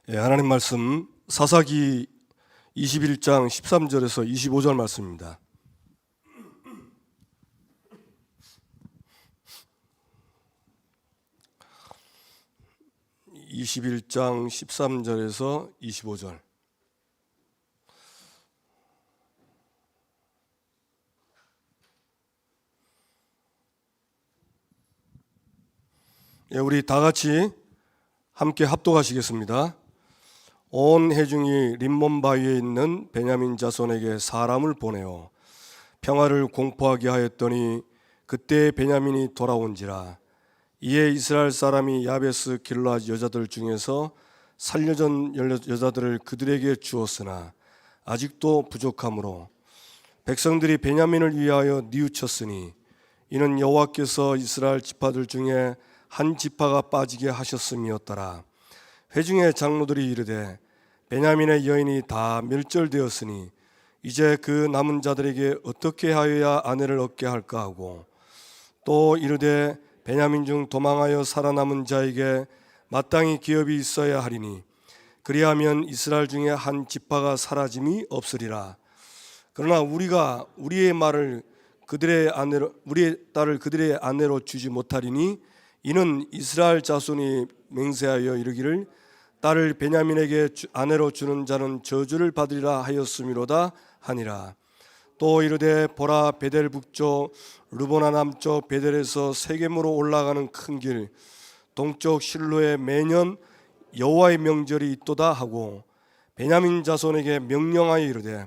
하나님 말씀 사사기 21장 13절에서 25절 말씀입니다. (21장 13절에서 25절) 우리 다 같이 함께 합독하시겠습니다. 온 회중이 림몬 바위에 있는 베냐민 자손에게 사람을 보내어 평화를 공포하게 하였더니 그때 베냐민이 돌아온지라. 이에 이스라엘 사람이 야베스 길르앗 여자들 중에서 살려준 여자들을 그들에게 주었으나 아직도 부족하므로 백성들이 베냐민을 위하여 뉘우쳤으니 이는 여호와께서 이스라엘 지파들 중에 한 지파가 빠지게 하셨음이었더라. 회중의 장로들이 이르되 베냐민의 여인이 다 멸절되었으니 이제 그 남은 자들에게 어떻게 하여야 아내를 얻게 할까 하고, 또 이르되 베냐민 중 도망하여 살아남은 자에게 마땅히 기업이 있어야 하리니 그리하면 이스라엘 중에 한 지파가 사라짐이 없으리라. 그러나 우리가 우리의 딸을 그들의 아내로 주지 못하리니 이는 이스라엘 자손이 맹세하여 이르기를 딸을 베냐민에게 아내로 주는 자는 저주를 받으리라 하였음이로다 하니라. 또 이르되 보라, 베델 북쪽 르보나 남쪽 베델에서 세겜으로 올라가는 큰 길 동쪽 실로에 매년 여호와의 명절이 있도다 하고 베냐민 자손에게 명령하여 이르되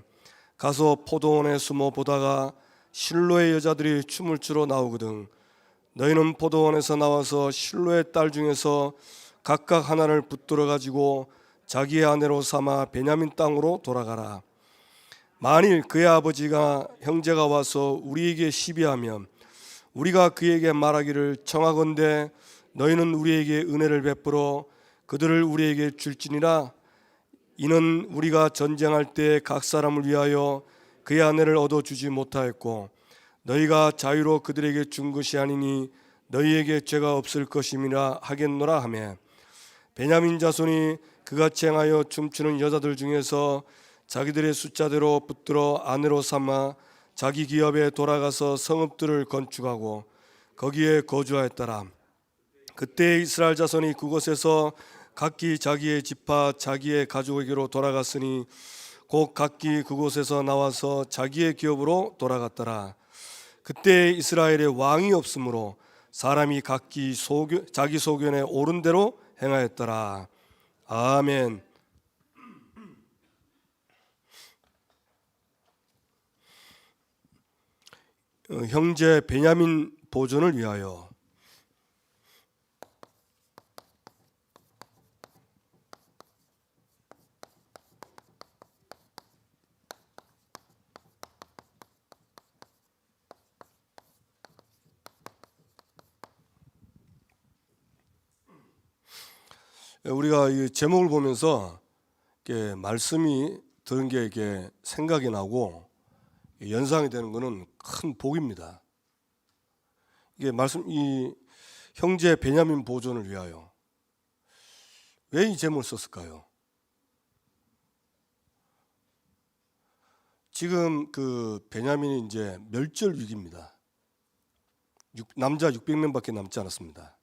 가서 포도원에 숨어 보다가 실로의 여자들이 춤을 추러 나오거든 너희는 포도원에서 나와서 실로의 딸 중에서 각각 하나를 붙들어 가지고 자기의 아내로 삼아 베냐민 땅으로 돌아가라. 만일 그의 아버지가 형제가 와서 우리에게 시비하면 우리가 그에게 말하기를 청하건대 너희는 우리에게 은혜를 베풀어 그들을 우리에게 줄지니라. 이는 우리가 전쟁할 때 각 사람을 위하여 그의 아내를 얻어주지 못하였고 너희가 자유로 그들에게 준 것이 아니니 너희에게 죄가 없을 것임이라 하겠노라 하며, 베냐민 자손이 그같이 행하여 춤추는 여자들 중에서 자기들의 숫자대로 붙들어 아내로 삼아 자기 기업에 돌아가서 성읍들을 건축하고 거기에 거주하였더라. 그때 이스라엘 자손이 그곳에서 각기 자기의 지파 자기의 가족에게로 돌아갔으니 곧 각기 그곳에서 나와서 자기의 기업으로 돌아갔더라. 그때 이스라엘에 왕이 없으므로 사람이 각기 자기 소견에 옳은 대로 행하였더라. 아멘. 형제 베냐민 보존을 위하여. 우리가 이 제목을 보면서 이렇게 말씀이 들은 게 이렇게 생각이 나고 연상이 되는 것은 큰 복입니다. 이게 이 형제 베냐민 보존을 위하여, 왜 이 제목을 썼을까요? 지금 그 베냐민이 이제 멸절 위기입니다. 남자 600명밖에 남지 않았습니다.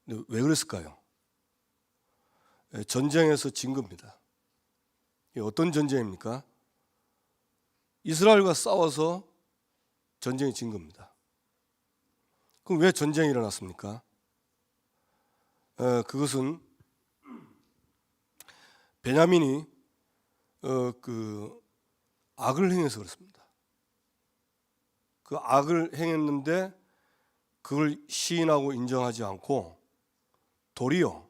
근데 왜 그랬을까요? 전쟁에서 진 겁니다. 어떤 전쟁입니까? 이스라엘과 싸워서 전쟁이 진 겁니다. 그럼 왜 전쟁이 일어났습니까? 그것은 베냐민이 그 악을 행해서 그렇습니다. 그 악을 행했는데 그걸 시인하고 인정하지 않고 도리어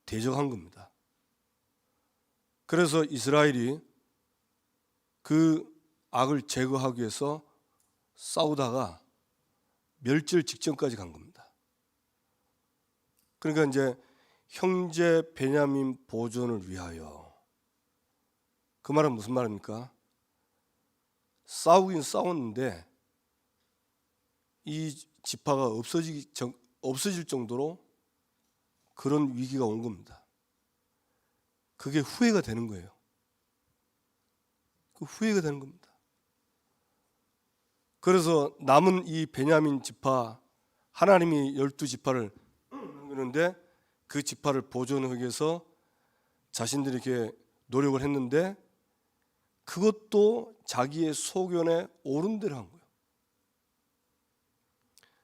대적한 겁니다. 그래서 이스라엘이 그 악을 제거하기 위해서 싸우다가 멸절 직전까지 간 겁니다. 그러니까 이제 형제 베냐민 보존을 위하여, 그 말은 무슨 말입니까? 싸우긴 싸웠는데 이 지파가 없어질 정도로 그런 위기가 온 겁니다. 그게 후회가 되는 거예요. 그 후회가 되는 겁니다. 그래서 남은 이 베냐민 지파, 하나님이 12지파를 그런데 그 지파를 보존하기 위해서 자신들이 이렇게 노력을 했는데 그것도 자기의 소견에 옳은 대로 한 거예요.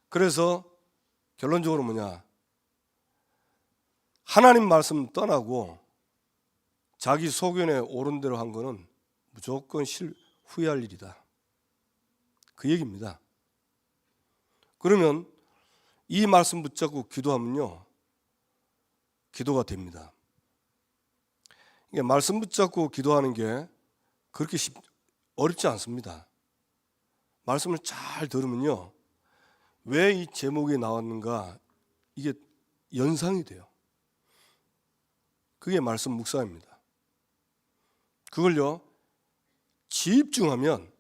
그래서 결론적으로 뭐냐? 하나님 말씀 떠나고 자기 소견에 옳은 대로 한 거는 무조건 후회할 일이다. 그 얘기입니다. 그러면 이 말씀 붙잡고 기도하면요, 기도가 됩니다. 이게 말씀 붙잡고 기도하는 게 그렇게 어렵지 않습니다. 말씀을 잘 들으면요, 왜 이 제목이 나왔는가 이게 연상이 돼요. 그게 말씀 묵상입니다. 그걸요, 집중하면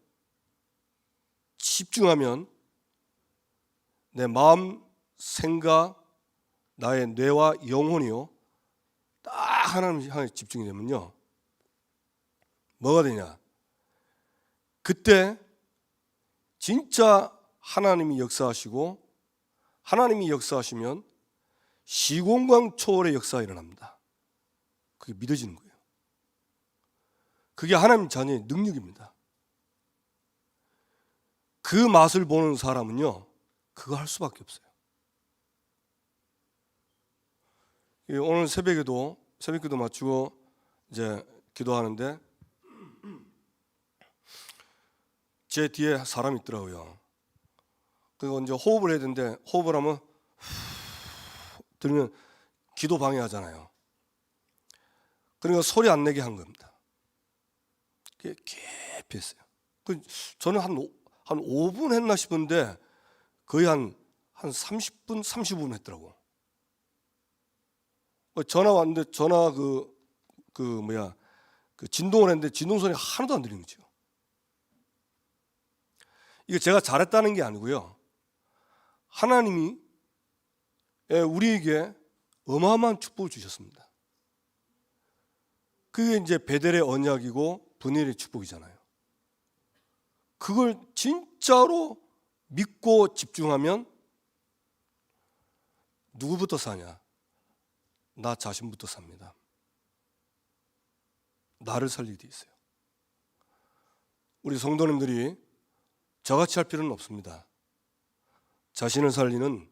내 마음, 생각, 나의 뇌와 영혼이요 딱 하나님 향해 집중이 되면요, 뭐가 되냐? 그때 진짜 하나님이 역사하시고, 하나님이 역사하시면 시공간 초월의 역사가 일어납니다. 그게 믿어지는 거예요. 그게 하나님 자녀의 능력입니다. 그 맛을 보는 사람은요, 그거 할 수밖에 없어요. 오늘 새벽기도 마치고 이제 기도하는데 제 뒤에 사람이 있더라고요. 그리고 이제 호흡을 해야 되는데 호흡을 하면 들으면 기도 방해하잖아요. 그러니까 소리 안 내게 한 겁니다. 그게 깊이 했어요. 저는 한 5분 했나 싶은데 거의 한 30분, 35분 했더라고. 전화 왔는데 전화 그 진동을 했는데 진동 소리 하나도 안 들리는 거죠. 이거 제가 잘했다는 게 아니고요, 하나님이 우리에게 어마어마한 축복을 주셨습니다. 그게 이제 베델의 언약이고 분일의 축복이잖아요. 그걸 진짜로 믿고 집중하면 누구부터 사냐? 나 자신부터 삽니다. 나를 살리게 돼 있어요. 우리 성도님들이 저같이 할 필요는 없습니다. 자신을 살리는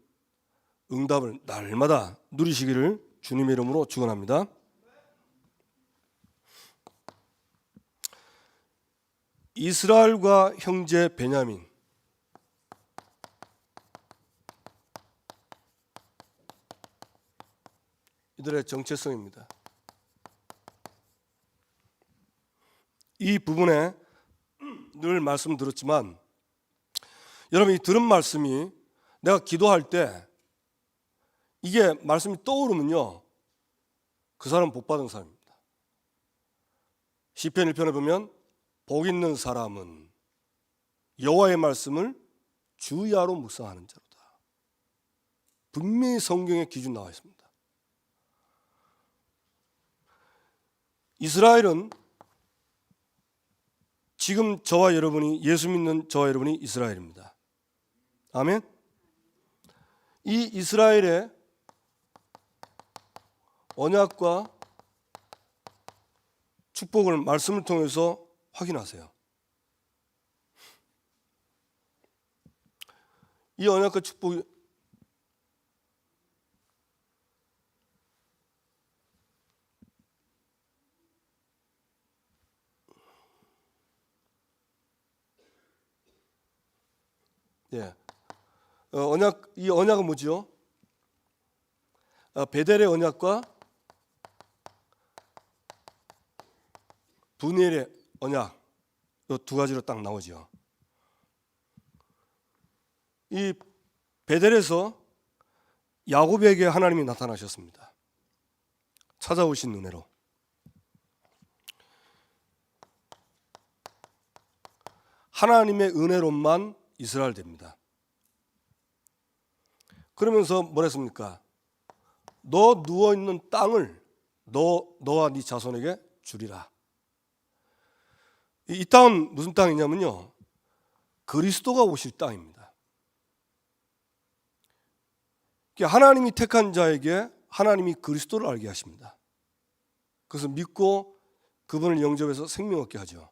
응답을 날마다 누리시기를 주님의 이름으로 축원합니다. 이스라엘과 형제 베냐민, 이들의 정체성입니다. 이 부분에 늘 말씀 들었지만 여러분, 이 들은 말씀이 내가 기도할 때 이게 말씀이 떠오르면요, 그 사람은 복 받은 사람입니다. 시편 1편에 보면 복 있는 사람은 여호와의 말씀을 주야로 묵상하는 자로다. 분명히 성경에 기준 나와 있습니다. 이스라엘은 지금 저와 여러분이, 예수 믿는 저와 여러분이 이스라엘입니다. 아멘. 이 이스라엘의 언약과 축복을 말씀을 통해서 확인하세요. 이 언약과 축복이 이 언약은 뭐죠? 베델의 언약과 분엘의 언약, 이 두 가지로 딱 나오죠. 이 베델에서 야곱에게 하나님이 나타나셨습니다. 찾아오신 은혜로. 하나님의 은혜로만 이스라엘 됩니다. 그러면서 뭐랬습니까? 너 누워있는 땅을 너와 네 자손에게 주리라. 이 땅은 무슨 땅이냐면요, 그리스도가 오실 땅입니다. 하나님이 택한 자에게 하나님이 그리스도를 알게 하십니다. 그래서 믿고 그분을 영접해서 생명 얻게 하죠.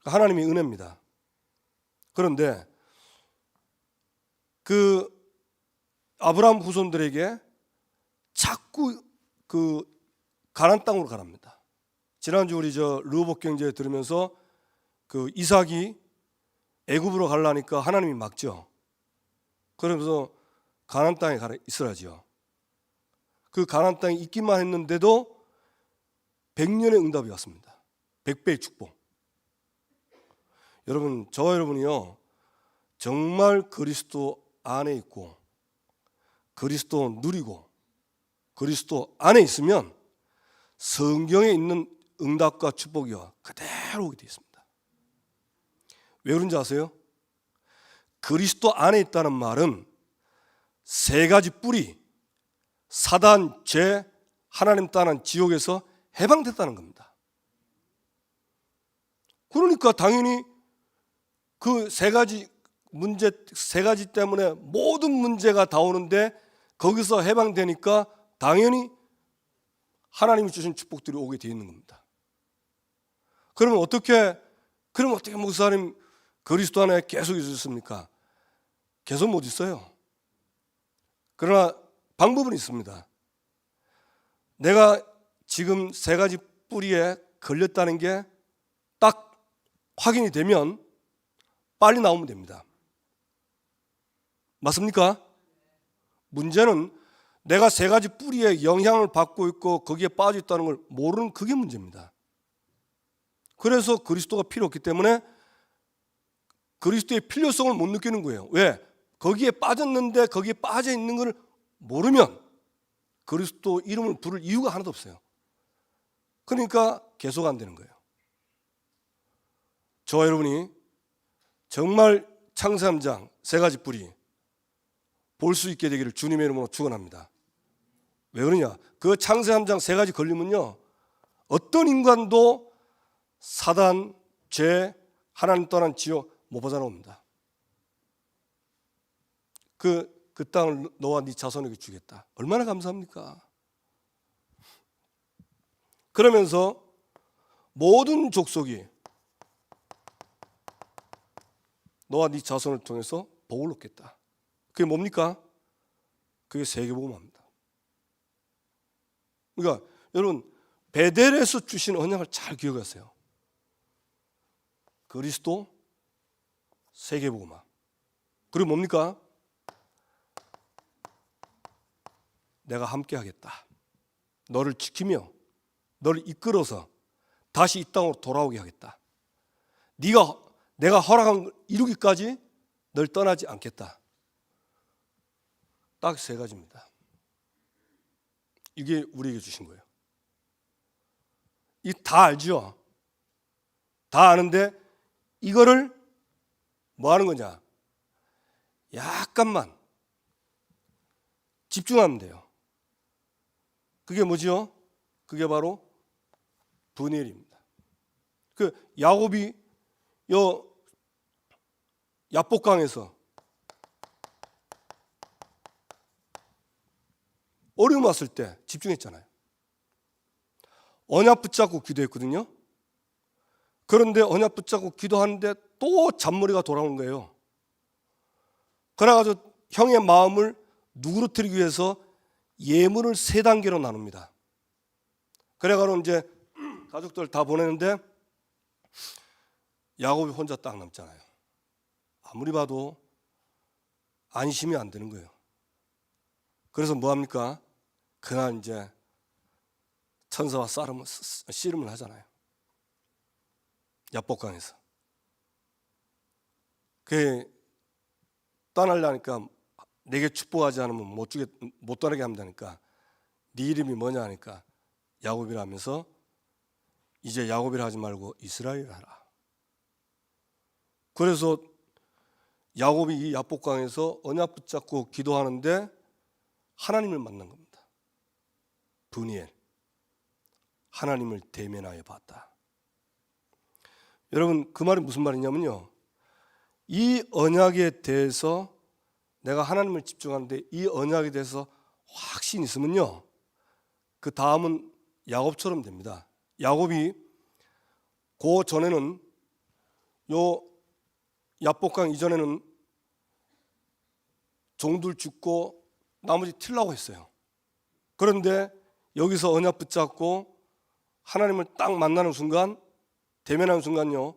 하나님의 은혜입니다. 그런데 그 아브라함 후손들에게 자꾸 그 가나안 땅으로 가랍니다. 지난주 우리 르호봇 경제 들으면서 그 이삭이 애굽으로 가려니까 하나님이 막죠. 그러면서 가나안 땅에 가라 있으라지요. 그 가나안 땅에 있기만 했는데도 100년의 응답이 왔습니다. 100배의 축복. 여러분, 저와 여러분이요, 정말 그리스도 안에 있고 그리스도 누리고 그리스도 안에 있으면 성경에 있는 응답과 축복이요 그대로 오게 되어 있습니다. 왜 그런지 아세요? 그리스도 안에 있다는 말은 세 가지 뿌리, 사단, 죄, 하나님 떠난 지옥에서 해방됐다는 겁니다. 그러니까 당연히 그 세 가지 문제, 세 가지 때문에 모든 문제가 다 오는데 거기서 해방되니까 당연히 하나님이 주신 축복들이 오게 되어 있는 겁니다. 그러면 어떻게 목사님 그리스도 안에 계속 있으셨습니까? 계속 못 있어요. 그러나 방법은 있습니다. 내가 지금 세 가지 뿌리에 걸렸다는 게 딱 확인이 되면 빨리 나오면 됩니다. 맞습니까? 문제는 내가 세 가지 뿌리에 영향을 받고 있고 거기에 빠져 있다는 걸 모르는 그게 문제입니다. 그래서 그리스도가 필요 없기 때문에 그리스도의 필요성을 못 느끼는 거예요. 왜? 거기에 빠졌는데 거기에 빠져 있는 걸 모르면 그리스도 이름을 부를 이유가 하나도 없어요. 그러니까 계속 안 되는 거예요. 저와 여러분이 정말 창세기 3장 세 가지 뿌리 볼 수 있게 되기를 주님의 이름으로 축원합니다. 왜 그러냐? 그 창세기 3장 세 가지 걸리면요, 어떤 인간도 사단, 죄, 하나님 떠난 지옥 못 벗어나옵니다. 그 땅을 너와 네 자손에게 주겠다. 얼마나 감사합니까? 그러면서 모든 족속이 너와 네 자손을 통해서 복을 얻겠다. 그게 뭡니까? 그게 세계복음화입니다. 그러니까 여러분, 베델에서 주신 언약을 잘 기억하세요. 그리스도, 세계복음화. 그리고 뭡니까? 내가 함께 하겠다. 너를 지키며 너를 이끌어서 다시 이 땅으로 돌아오게 하겠다. 내가 허락한 걸 이루기까지 널 떠나지 않겠다. 딱 세 가지입니다. 이게 우리에게 주신 거예요. 이 다 알죠? 다 아는데 이거를 뭐 하는 거냐? 약간만 집중하면 돼요. 그게 뭐죠? 그게 바로 분일입니다. 그 야곱이 야복강에서 어려움 왔을 때 집중했잖아요. 언약 붙잡고 기도했거든요. 그런데 언약 붙잡고 기도하는데 또 잔머리가 돌아오는 거예요. 그래가지고 형의 마음을 누그러뜨리기 위해서 예물을 3단계로 나눕니다. 그래가지고 이제 가족들 다 보내는데 야곱이 혼자 딱 남잖아요. 아무리 봐도 안심이 안 되는 거예요. 그래서 뭐 합니까? 그날 이제 천사와 씨름을 하잖아요. 야복강에서. 그 떠나려니까 내게 축복하지 않으면 못 떠나게 한다니까. 네 이름이 뭐냐 하니까 야곱이라 하면서 이제 야곱이라 하지 말고 이스라엘이라 하라. 그래서 야곱이 이 야복강에서 언약 붙잡고 기도하는데 하나님을 만난 겁니다. 브니엘, 하나님을 대면하여 봤다. 여러분, 그 말이 무슨 말이냐면요, 이 언약에 대해서 내가 하나님을 집중하는데 이 언약에 대해서 확신이 있으면요, 그 다음은 야곱처럼 됩니다. 야곱이 그 전에는, 요 야복강 이전에는 종들 죽고 나머지 튀려고 했어요. 그런데 여기서 언약 붙잡고 하나님을 딱 만나는 순간, 대면하는 순간요,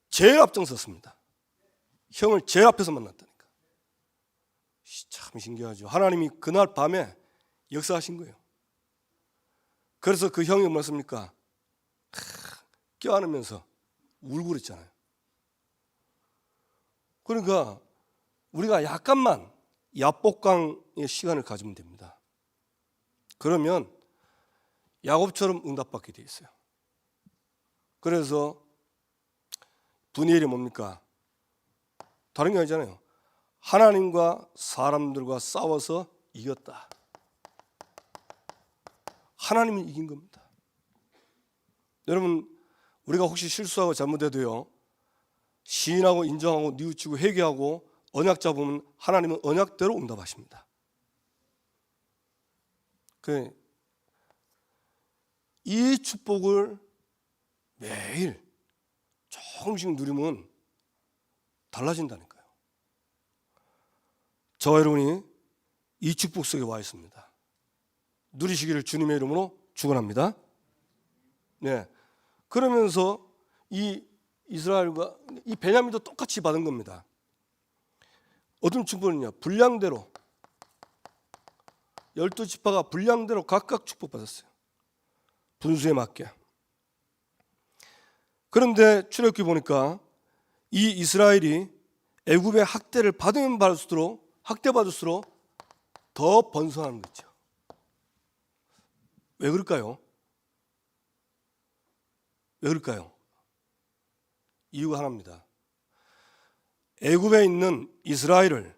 제일 앞장섰습니다. 형을 제일 앞에서 만났다니까. 참 신기하죠. 하나님이 그날 밤에 역사하신 거예요. 그래서 그 형이 뭐였습니까? 껴안으면서 울고 그랬잖아요. 그러니까 우리가 약간만 야복강의 시간을 가지면 됩니다. 그러면 야곱처럼 응답받게 돼 있어요. 그래서 브니엘이 뭡니까? 다른 게 아니잖아요. 하나님과 사람들과 싸워서 이겼다. 하나님이 이긴 겁니다. 여러분, 우리가 혹시 실수하고 잘못해도요, 시인하고 인정하고 뉘우치고 회개하고 언약 잡으면 하나님은 언약대로 응답하십니다. 이 축복을 매일 조금씩 누리면 달라진다니까요. 저와 여러분이 이 축복 속에 와 있습니다. 누리시기를 주님의 이름으로 축원합니다. 네. 그러면서 이 이스라엘과 이 베냐민도 똑같이 받은 겁니다. 어떤 축복은요, 분량대로 12지파가 분량대로 각각 축복받았어요. 분수에 맞게. 그런데 출애굽기 보니까 이 이스라엘이 애굽의 학대를 받으면 받을수록, 학대받을수록 더 번성하는 거죠. 왜 그럴까요? 왜 그럴까요? 이유가 하나입니다. 애굽에 있는 이스라엘을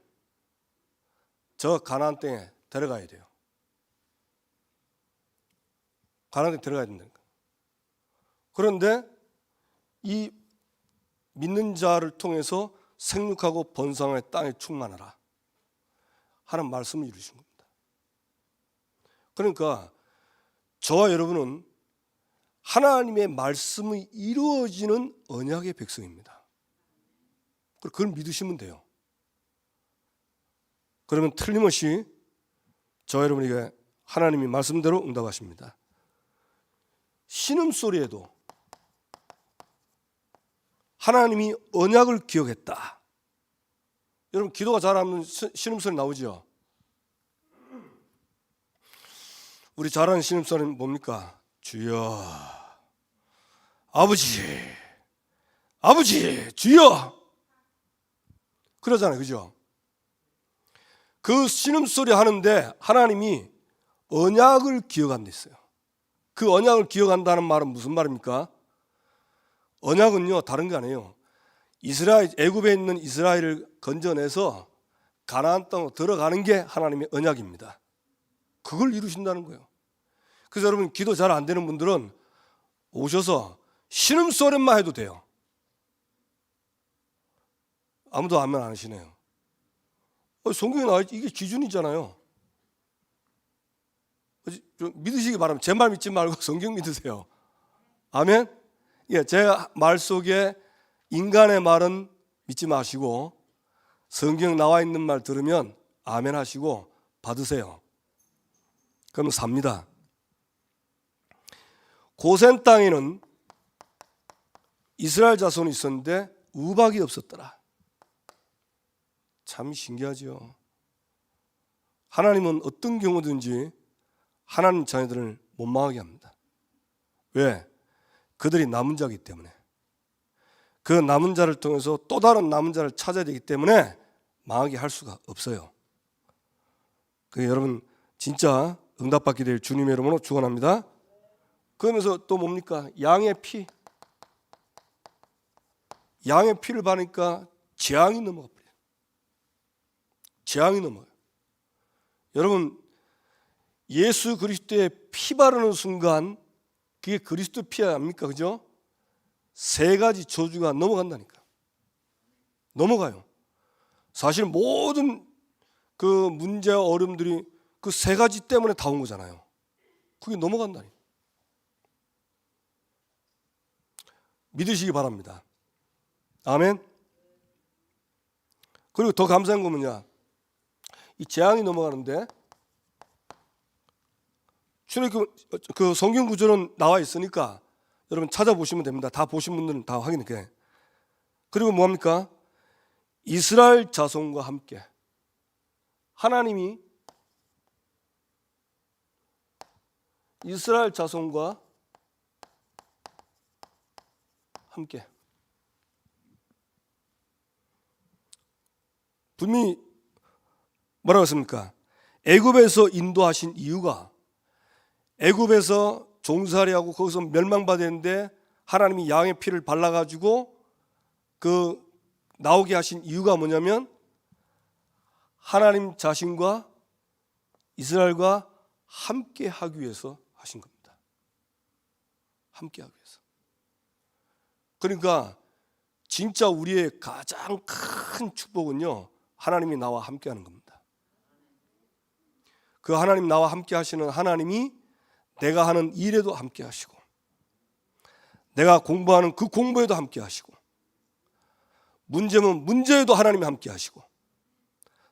저 가나안 땅에 데려가야 돼요. 가나안 땅에 데려가야 된다니까. 그런데 이 믿는 자를 통해서 생육하고 번성의 땅에 충만하라 하는 말씀을 이루신 겁니다. 그러니까 저와 여러분은 하나님의 말씀이 이루어지는 언약의 백성입니다. 그걸 믿으시면 돼요. 그러면 틀림없이 저와 여러분에게 하나님이 말씀대로 응답하십니다. 신음소리에도 하나님이 언약을 기억했다. 여러분, 기도가 잘하면 신음소리 나오죠? 우리 잘하는 신음소리는 뭡니까? 주여, 아버지, 아버지, 주여, 그러잖아요, 그죠? 그 신음소리 하는데 하나님이 언약을 기억한다 했어요. 그 언약을 기억한다는 말은 무슨 말입니까? 언약은요, 다른 게 아니에요. 이스라엘, 애굽에 있는 이스라엘을 건져내서 가나안 땅으로 들어가는 게 하나님의 언약입니다. 그걸 이루신다는 거예요. 그래서 여러분, 기도 잘 안 되는 분들은 오셔서 신음소리만 해도 돼요. 아무도 아멘 안 하시네요. 성경에 나와 있지, 이게 기준이잖아요. 믿으시기 바랍니다. 제 말 믿지 말고 성경 믿으세요. 아멘. 예, 제 말 속에 인간의 말은 믿지 마시고 성경 나와 있는 말 들으면 아멘 하시고 받으세요. 그러면 삽니다. 고센 땅에는 이스라엘 자손이 있었는데 우박이 없었더라. 참 신기하죠. 하나님은 어떤 경우든지 하나님 자녀들을 못 망하게 합니다. 왜? 그들이 남은 자이기 때문에. 그 남은 자를 통해서 또 다른 남은 자를 찾아야 되기 때문에 망하게 할 수가 없어요. 여러분, 진짜 응답받게 될 주님의 이름으로 축원합니다. 그러면서 또 뭡니까? 양의 피. 양의 피를 바르니까 재앙이 넘어가 버려요. 재앙이 넘어요. 여러분, 예수 그리스도의 피 바르는 순간 그게 그리스도 피 아닙니까? 그죠? 세 가지 저주가 넘어간다니까. 넘어가요. 사실 모든 그 문제와 어려움들이 그 세 가지 때문에 다 온 거잖아요. 그게 넘어간다니. 믿으시기 바랍니다. 아멘. 그리고 더 감사한 건 뭐냐? 이 재앙이 넘어가는데 출애굽 그 성경 구절은 나와 있으니까 여러분 찾아보시면 됩니다. 다 보신 분들은 다 확인해. 그리고 뭐합니까? 이스라엘 자손과 함께 하나님이 이스라엘 자손과 함께 분명히 뭐라고 했습니까? 애굽에서 인도하신 이유가 애굽에서 종살이하고 거기서 멸망받았는데 하나님이 양의 피를 발라가지고 그 나오게 하신 이유가 뭐냐면 하나님 자신과 이스라엘과 함께 하기 위해서 하신 겁니다. 함께 하기 위해서. 그러니까 진짜 우리의 가장 큰 축복은요, 하나님이 나와 함께 하는 겁니다. 그 하나님 나와 함께 하시는 하나님이 내가 하는 일에도 함께 하시고 내가 공부하는 그 공부에도 함께 하시고 문제면 문제에도 하나님이 함께 하시고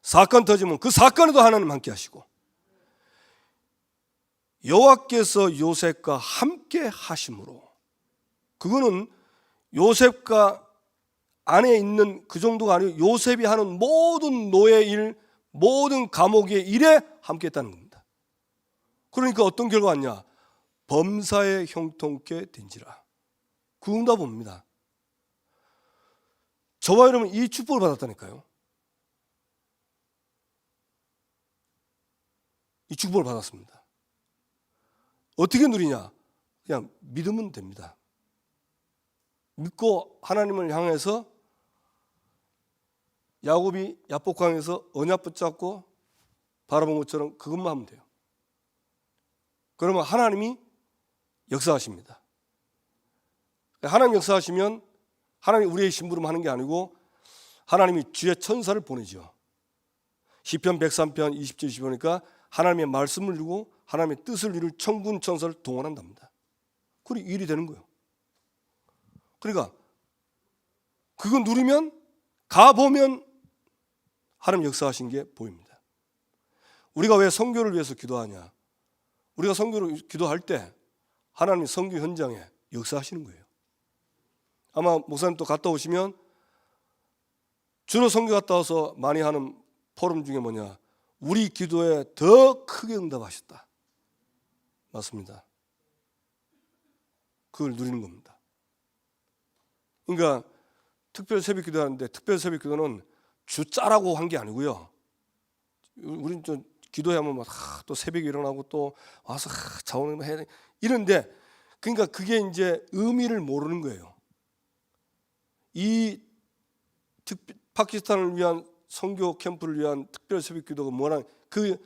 사건 터지면 그 사건에도 하나님 함께 하시고 여호와께서 요셉과 함께 하심으로 그거는 요셉과 안에 있는 그 정도가 아니고 요셉이 하는 모든 노예 일, 모든 감옥의 일에 함께 했다는 겁니다. 그러니까 어떤 결과가 왔냐? 범사에 형통케 된지라. 그 응답 옵니다. 저와 여러분 이 축복을 받았다니까요. 이 축복을 받았습니다. 어떻게 누리냐? 그냥 믿으면 됩니다. 믿고 하나님을 향해서 야곱이 야복강에서 언약 붙잡고 바라본 것처럼 그것만 하면 돼요. 그러면 하나님이 역사하십니다. 하나님 역사하시면 하나님이 우리의 심부름 하는 게 아니고 하나님이 주의 천사를 보내죠. 시편 103편 20절 20보니까 하나님의 말씀을 이루고 하나님의 뜻을 이룰 천군 천사를 동원한답니다. 그리고 일이 되는 거예요. 그러니까 그거 누리면 가보면 하나님 역사하신 게 보입니다. 우리가 왜 선교를 위해서 기도하냐? 우리가 선교를 기도할 때 하나님이 선교 현장에 역사하시는 거예요. 아마 목사님 또 갔다 오시면 주로 선교 갔다 와서 많이 하는 포럼 중에 뭐냐? 우리 기도에 더 크게 응답하셨다. 맞습니다. 그걸 누리는 겁니다. 그러니까 특별 새벽 기도하는데 특별 새벽 기도는 주 짜라고 한 게 아니고요. 우리는 좀 기도하면 막 또 새벽에 일어나고 또 와서 자원을 해야 돼. 이런데 그러니까 그게 이제 의미를 모르는 거예요. 이 파키스탄을 위한 선교 캠프를 위한 특별 새벽 기도가 뭐라 그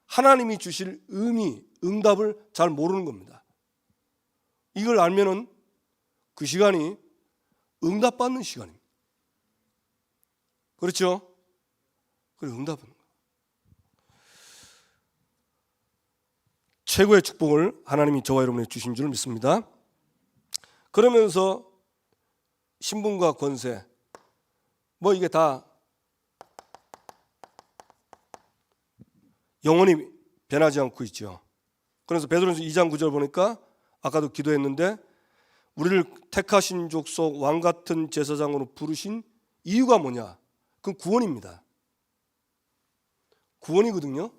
하나님이 주실 의미, 응답을 잘 모르는 겁니다. 이걸 알면은 그 시간이 응답받는 시간입니다. 그렇죠? 그리고 응답은 최고의 축복을 하나님이 저와 여러분에게 주신 줄 믿습니다. 그러면서 신분과 권세 뭐 이게 다 영원히 변하지 않고 있죠. 그래서 베드로전서 2장 9절 보니까 아까도 기도했는데 우리를 택하신 족속 왕 같은 제사장으로 부르신 이유가 뭐냐? 그건 구원입니다. 구원이거든요.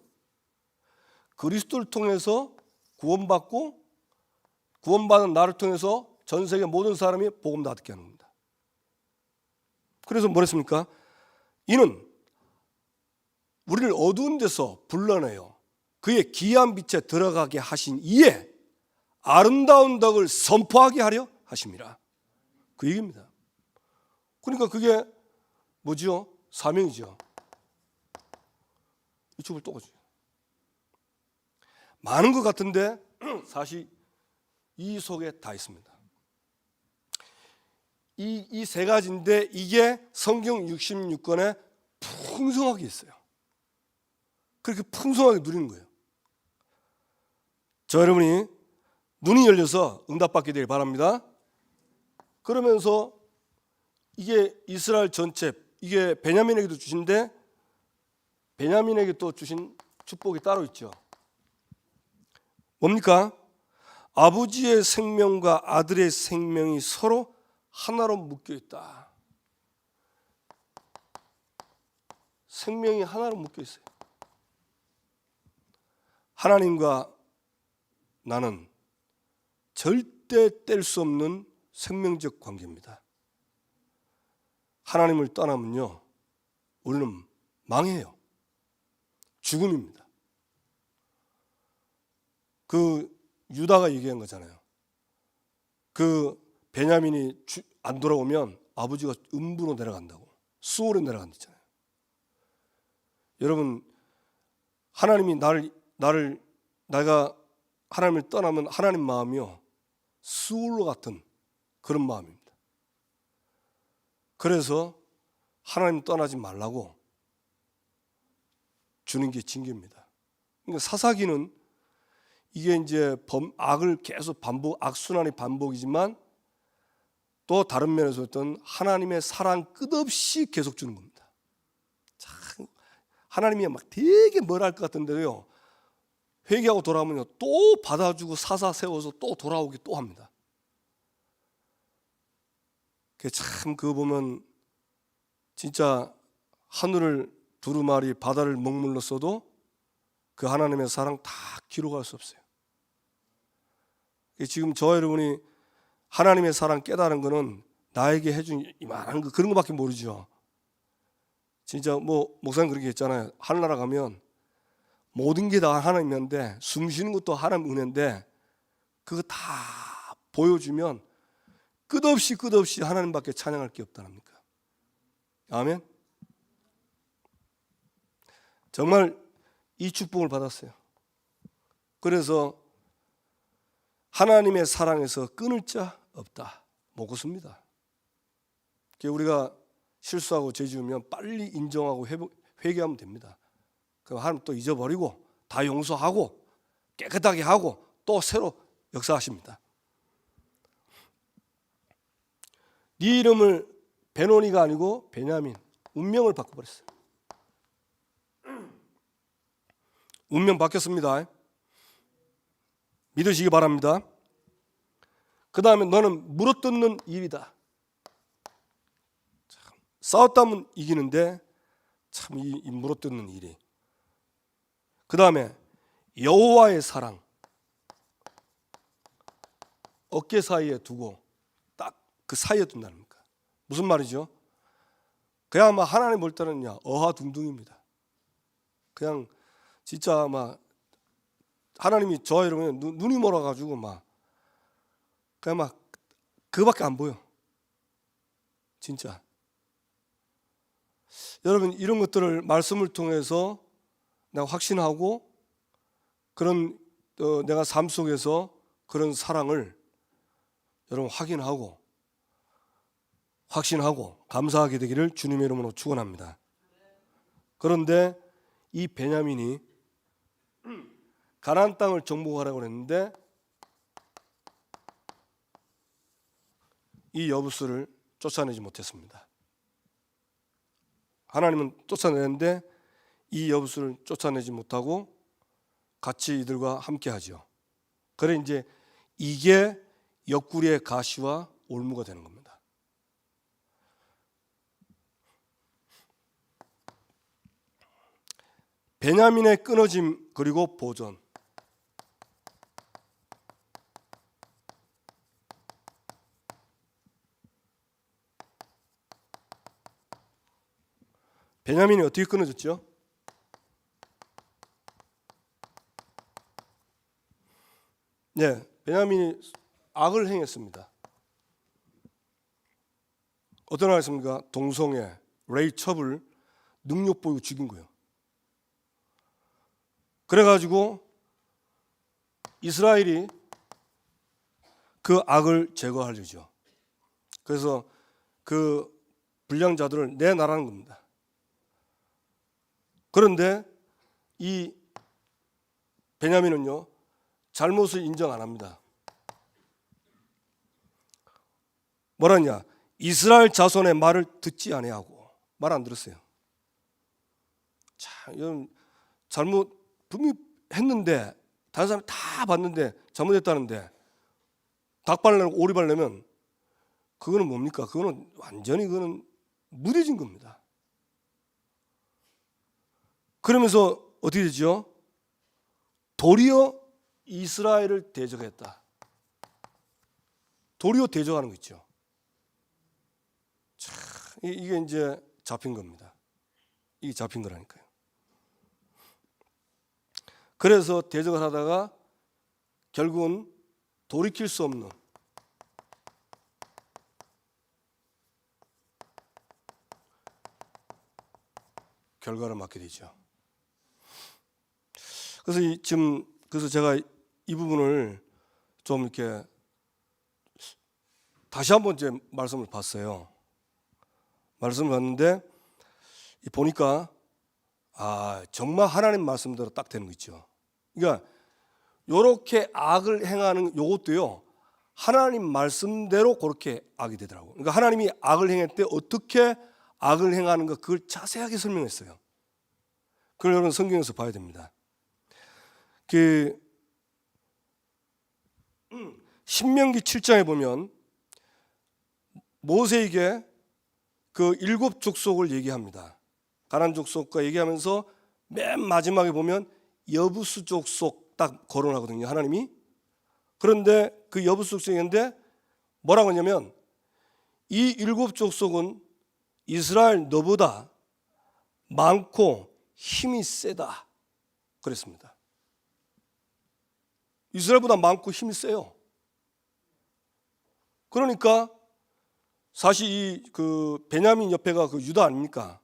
그리스도를 통해서 구원받고 구원받은 나를 통해서 전 세계 모든 사람이 복음 다 듣게 하는 겁니다. 그래서 뭐랬습니까? 이는 우리를 어두운 데서 불러내요 그의 귀한 빛에 들어가게 하신 이에 아름다운 덕을 선포하게 하려 하심이라. 그 얘기입니다. 그러니까 그게 뭐죠? 사명이죠. 이 축을 또 가죠. 많은 것 같은데 사실 이 속에 다 있습니다. 이 세 가지인데 이게 성경 66권에 풍성하게 있어요. 그렇게 풍성하게 누리는 거예요. 저 여러분이 눈이 열려서 응답받게 되길 바랍니다. 그러면서 이게 이스라엘 전체, 이게 베냐민에게도 주신데 베냐민에게 또 주신 축복이 따로 있죠. 뭡니까? 아버지의 생명과 아들의 생명이 서로 하나로 묶여 있다. 생명이 하나로 묶여 있어요. 하나님과 나는 절대 뗄 수 없는 생명적 관계입니다. 하나님을 떠나면요, 우리는 망해요. 죽음입니다. 그 유다가 얘기한 거잖아요. 그 베냐민이 안 돌아오면 아버지가 음부로 내려간다고, 수월에 내려간다잖아요. 여러분, 하나님이 내가 하나님을 떠나면 하나님 마음이요, 수월로 같은 그런 마음입니다. 그래서 하나님 떠나지 말라고 주는 게 징계입니다. 그러니까 사사기는 이게 이제 악을 계속 악순환의 반복이지만 또 다른 면에서 어떤 하나님의 사랑 끝없이 계속 주는 겁니다. 참 하나님이 막 되게 뭘 할 것 같은데요, 회개하고 돌아오면요 또 받아주고 사사 세워서 또 돌아오게 또 합니다. 참 그거 보면 진짜 하늘을 두루마리 바다를 먹물렀어도 그 하나님의 사랑 다 기록할 수 없어요. 지금 저 여러분이 하나님의 사랑 깨달은 거는 나에게 해준 이만한 거, 그런 거밖에 모르죠. 진짜 뭐 목사님 그렇게 했잖아요. 하늘나라 가면 모든 게 다 하나님인데 숨 쉬는 것도 하나님 은혜인데 그거 다 보여주면 끝없이 하나님밖에 찬양할 게 없다랍니까? 아멘. 정말 이 축복을 받았어요. 그래서 하나님의 사랑에서 끊을 자 없다, 못 끊습니다. 우리가 실수하고 죄 지으면 빨리 인정하고 회개하면 됩니다. 그럼 하나님 또 잊어버리고 다 용서하고 깨끗하게 하고 또 새로 역사하십니다. 네 이름을 베노니가 아니고 베냐민, 운명을 바꿔버렸어요. 운명 바뀌었습니다. 믿으시기 바랍니다. 그 다음에 너는 물어뜯는 일이다. 싸웠다면 이기는데 참 이 물어뜯는 일이. 그 다음에 여호와의 사랑, 어깨 사이에 두고 딱 그 사이에 둔다는 겁니까? 무슨 말이죠? 그냥 막 하나님 볼 때는 어하둥둥입니다. 그냥 진짜 막 하나님이 저 이러면 눈이 멀어가지고 막 그냥 막 그거밖에 안 보여. 진짜. 여러분, 이런 것들을 말씀을 통해서 내가 확신하고 그런 내가 삶 속에서 그런 사랑을 여러분 확신하고 감사하게 되기를 주님의 이름으로 축원합니다. 그런데 이 베냐민이 가나안 땅을 정복하라고 했는데 이 여부스를 쫓아내지 못했습니다. 하나님은 쫓아내는데 이 여부스를 쫓아내지 못하고 같이 이들과 함께 하죠. 그래 이제 이게 옆구리의 가시와 올무가 되는 겁니다. 베냐민의 끊어짐 그리고 보존. 베냐민이 어떻게 끊어졌죠? 네, 베냐민이 악을 행했습니다. 어떤 날 했습니까? 동성애 레이첩을 능력 보이고 죽인 거예요. 그래가지고 이스라엘이 그 악을 제거하려죠. 그래서 그 불량자들을 내놔라는 겁니다. 그런데 이 베냐민은요, 잘못을 인정 안 합니다. 뭐라냐? 이스라엘 자손의 말을 듣지 아니하고 말 안 들었어요. 자, 이건 잘못 분명히 했는데 다른 사람 다 봤는데 잘못했다는데 닭발 내고 오리발 내면 그거는 뭡니까? 그거는 완전히 그거는 무뎌진 겁니다. 그러면서 어떻게 되죠? 도리어 이스라엘을 대적했다. 도리어 대적하는 거 있죠. 자, 이게 이제 잡힌 겁니다. 이게 잡힌 거라니까요. 그래서 대적을 하다가 결국은 돌이킬 수 없는 결과를 맞게 되죠. 그래서 제가 이 부분을 좀 이렇게 다시 한번 이제 말씀을 봤어요. 말씀을 봤는데 보니까 정말 하나님 말씀대로 딱 되는 거 있죠. 그러니까 이렇게 악을 행하는 요것도요, 하나님 말씀대로 그렇게 악이 되더라고요. 그러니까 하나님이 악을 행할 때 어떻게 악을 행하는가 그걸 자세하게 설명했어요. 그걸 여러분 성경에서 봐야 됩니다. 신명기 7장에 보면 모세에게 그 7 족속을 얘기합니다. 가나안 족속과 얘기하면서 맨 마지막에 보면 여부수 족속 딱 거론하거든요, 하나님이. 그런데 그 여부수 족속인데 뭐라고 하냐면 이 7 족속은 이스라엘 너보다 많고 힘이 세다 그랬습니다. 이스라엘보다 많고 힘이 세요. 그러니까 사실 이 베냐민 옆에가 그 유다 아닙니까?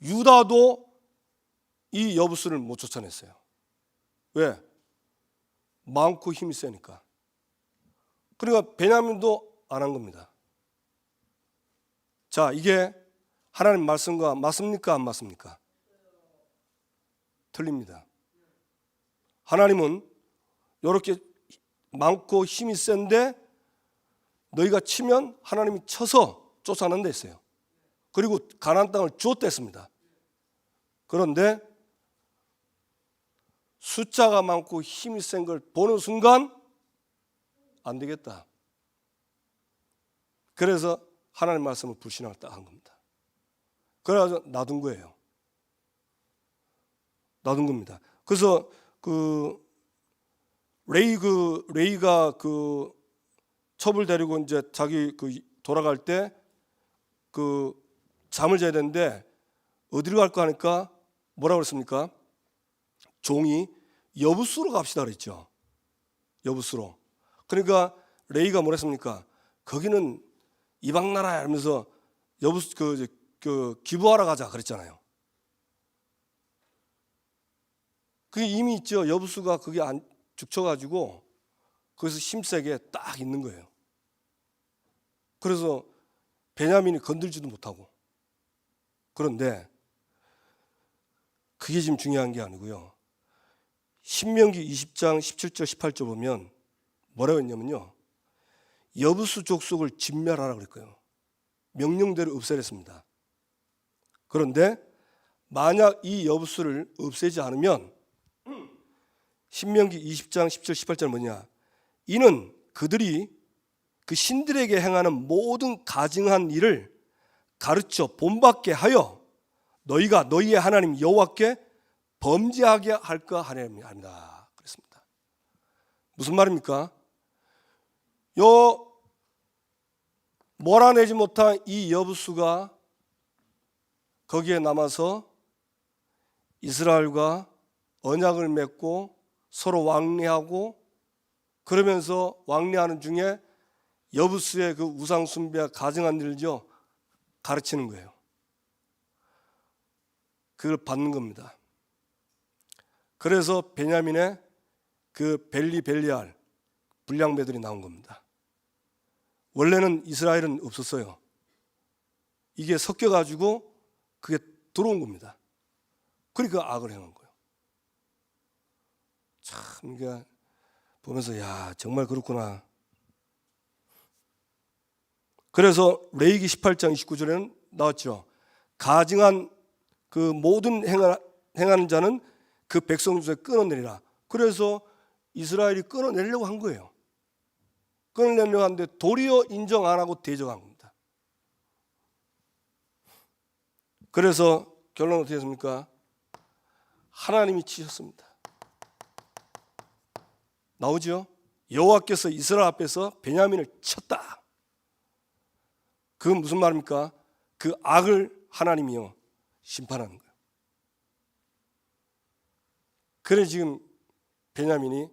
유다도 이 여부수를 못 쫓아냈어요. 왜? 많고 힘이 세니까. 그러니까 베냐민도 안 한 겁니다. 자, 이게 하나님 말씀과 맞습니까? 안 맞습니까? 틀립니다. 하나님은 이렇게 많고 힘이 센데 너희가 치면 하나님이 쳐서 쫓아낸다 했어요. 그리고 가나안 땅을 주었댔습니다. 그런데 숫자가 많고 힘이 센 걸 보는 순간 안 되겠다. 그래서 하나님 말씀을 불신하고 딱 한 겁니다. 그래서 놔둔 거예요. 놔둔 겁니다. 그래서 레이가 첩을 데리고 이제 자기 돌아갈 때 잠을 자야 되는데 어디로 갈까 하니까 뭐라고 그랬습니까? 종이 여부수로 갑시다 그랬죠. 여부수로. 그러니까 레이가 뭐랬습니까? 거기는 이방 나라야 하면서 여부수 기부하러 가자 그랬잖아요. 그게 이미 있죠. 여부수가 그게 안 죽쳐가지고 거기서 힘세게 딱 있는 거예요. 그래서 베냐민이 건들지도 못하고. 그런데 그게 지금 중요한 게 아니고요. 신명기 20장 17절 18절 보면 뭐라고 했냐면요, 여부수 족속을 진멸하라 그랬고요. 명령대로 없애랬습니다. 그런데 만약 이 여부수를 없애지 않으면 신명기 20장 10절 18절 뭐냐, 이는 그들이 그 신들에게 행하는 모든 가증한 일을 가르쳐 본받게 하여 너희가 너희의 하나님 여호와께 범죄하게 할까 하렵니다. 그랬습니다. 무슨 말입니까? 몰아내지 못한 이 여부수가 거기에 남아서 이스라엘과 언약을 맺고 서로 왕래하고, 그러면서 왕래하는 중에 여부수의 그 우상 숭배와 가증한 일을요 가르치는 거예요. 그걸 받는 겁니다. 그래서 베냐민의 그 벨리알 불량배들이 나온 겁니다. 원래는 이스라엘은 없었어요. 이게 섞여가지고 그게 들어온 겁니다. 그러니까 악을 행한 거예요. 참 이게 보면서 야 정말 그렇구나. 그래서 레위기 18장 29절에는 나왔죠. 가증한 그 모든 행하는 자는 그 백성 중에 끊어내리라. 그래서 이스라엘이 끊어내려고 한 거예요. 끊어내려고 하는데 도리어 인정 안 하고 대적한 겁니다. 그래서 결론은 어떻게 했습니까? 하나님이 치셨습니다. 나오죠? 여호와께서 이스라엘 앞에서 베냐민을 쳤다. 그건 무슨 말입니까? 그 악을 하나님이요 심판하는 거예요. 그래 지금 베냐민이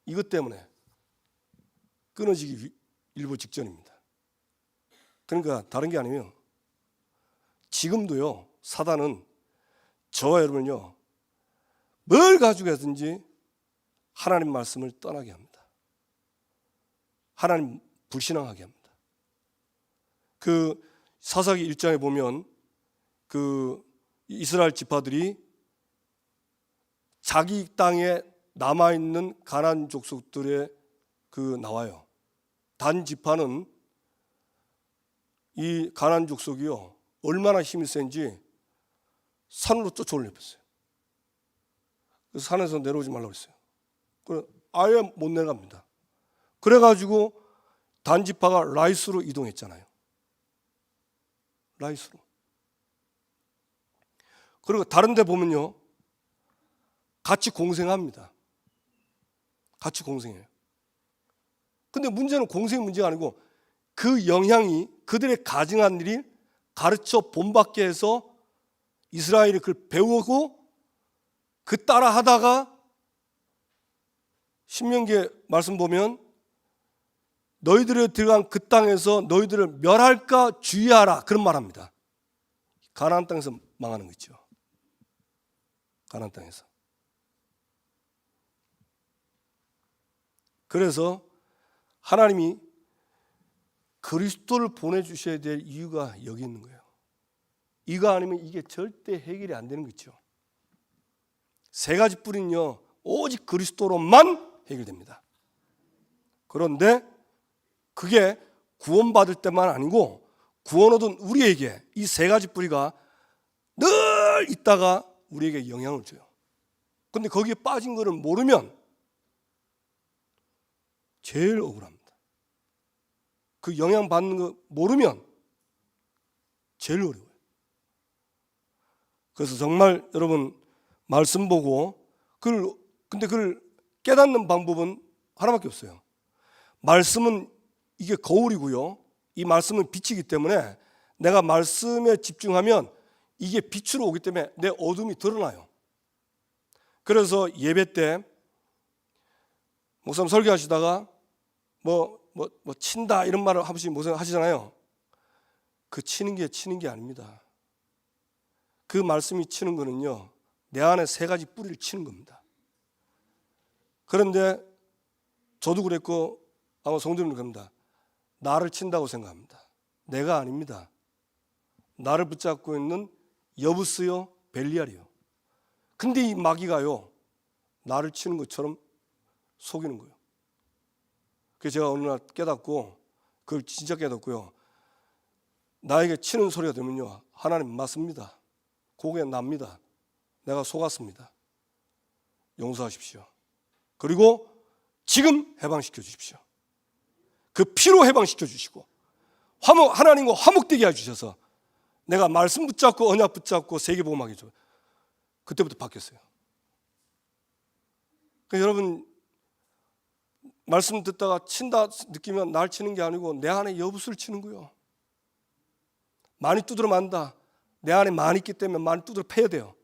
이것 때문에 끊어지기 일보 직전입니다. 그러니까 다른 게 아니에요. 지금도요 사단은 저와 여러분요 뭘 가지고 하든지 하나님 말씀을 떠나게 합니다. 하나님 불신앙하게 합니다. 그 사사기 1장에 보면 그 이스라엘 지파들이 자기 땅에 남아있는 가나안 족속들의 그 나와요. 단 지파는 이 가나안 족속이요 얼마나 힘이 센지 산으로 쫓아올려 뺐어요. 그래서 산에서 내려오지 말라고 했어요. 그래 아예 못 내려갑니다. 그래가지고 단 지파가 라이스로 이동했잖아요. 라이스로. 그리고 다른 데 보면요 같이 공생합니다. 같이 공생해요. 근데 문제는 공생 문제가 아니고 그 영향이 그들의 가증한 일이 가르쳐 본받게 해서 이스라엘이 그걸 배우고 그 따라 하다가 신명기의 말씀 보면 너희들이 들어간 그 땅에서 너희들을 멸할까 주의하라 그런 말합니다. 가나안 땅에서 망하는 거 있죠. 가나안 땅에서. 그래서 하나님이 그리스도를 보내주셔야 될 이유가 여기 있는 거예요. 이거 아니면 이게 절대 해결이 안 되는 거 있죠. 세 가지 뿌리는요 오직 그리스도로만 해결됩니다. 그런데 그게 구원받을 때만 아니고 구원 얻은 우리에게 이 세 가지 뿌리가 늘 있다가 우리에게 영향을 줘요. 근데 거기에 빠진 거를 모르면 제일 억울합니다. 그 영향 받는 거 모르면 제일 어려워요. 그래서 정말 여러분 말씀 보고 근데 그걸 깨닫는 방법은 하나밖에 없어요. 말씀은 이게 거울이고요. 이 말씀은 빛이기 때문에 내가 말씀에 집중하면 이게 빛으로 오기 때문에 내 어둠이 드러나요. 그래서 예배 때 목사님 설교하시다가 뭐 친다 이런 말을 한 번씩 목사님 하시잖아요. 그 치는 게 아닙니다. 그 말씀이 치는 거는요 내 안에 세 가지 뿌리를 치는 겁니다. 그런데 저도 그랬고 아마 성도님도 그럽니다. 나를 친다고 생각합니다. 내가 아닙니다. 나를 붙잡고 있는 여부스요 벨리알이요. 근데 이 마귀가요 나를 치는 것처럼 속이는 거예요. 그래서 제가 어느 날 깨닫고 그걸 진짜 깨닫고요. 나에게 치는 소리가 들면요 하나님 맞습니다. 고개 납니다. 내가 속았습니다. 용서하십시오. 그리고 지금 해방시켜 주십시오. 그 피로 해방시켜 주시고 하나님과 화목되게 해주셔서 내가 말씀 붙잡고 언약 붙잡고 세계복음하게 해줘요. 그때부터 바뀌었어요. 그러니까 여러분 말씀 듣다가 친다 느끼면 날 치는 게 아니고 내 안에 여부수를 치는 거예요. 많이 두드려 만다. 내 안에 많이 있기 때문에 많이 두드려 패야 돼요.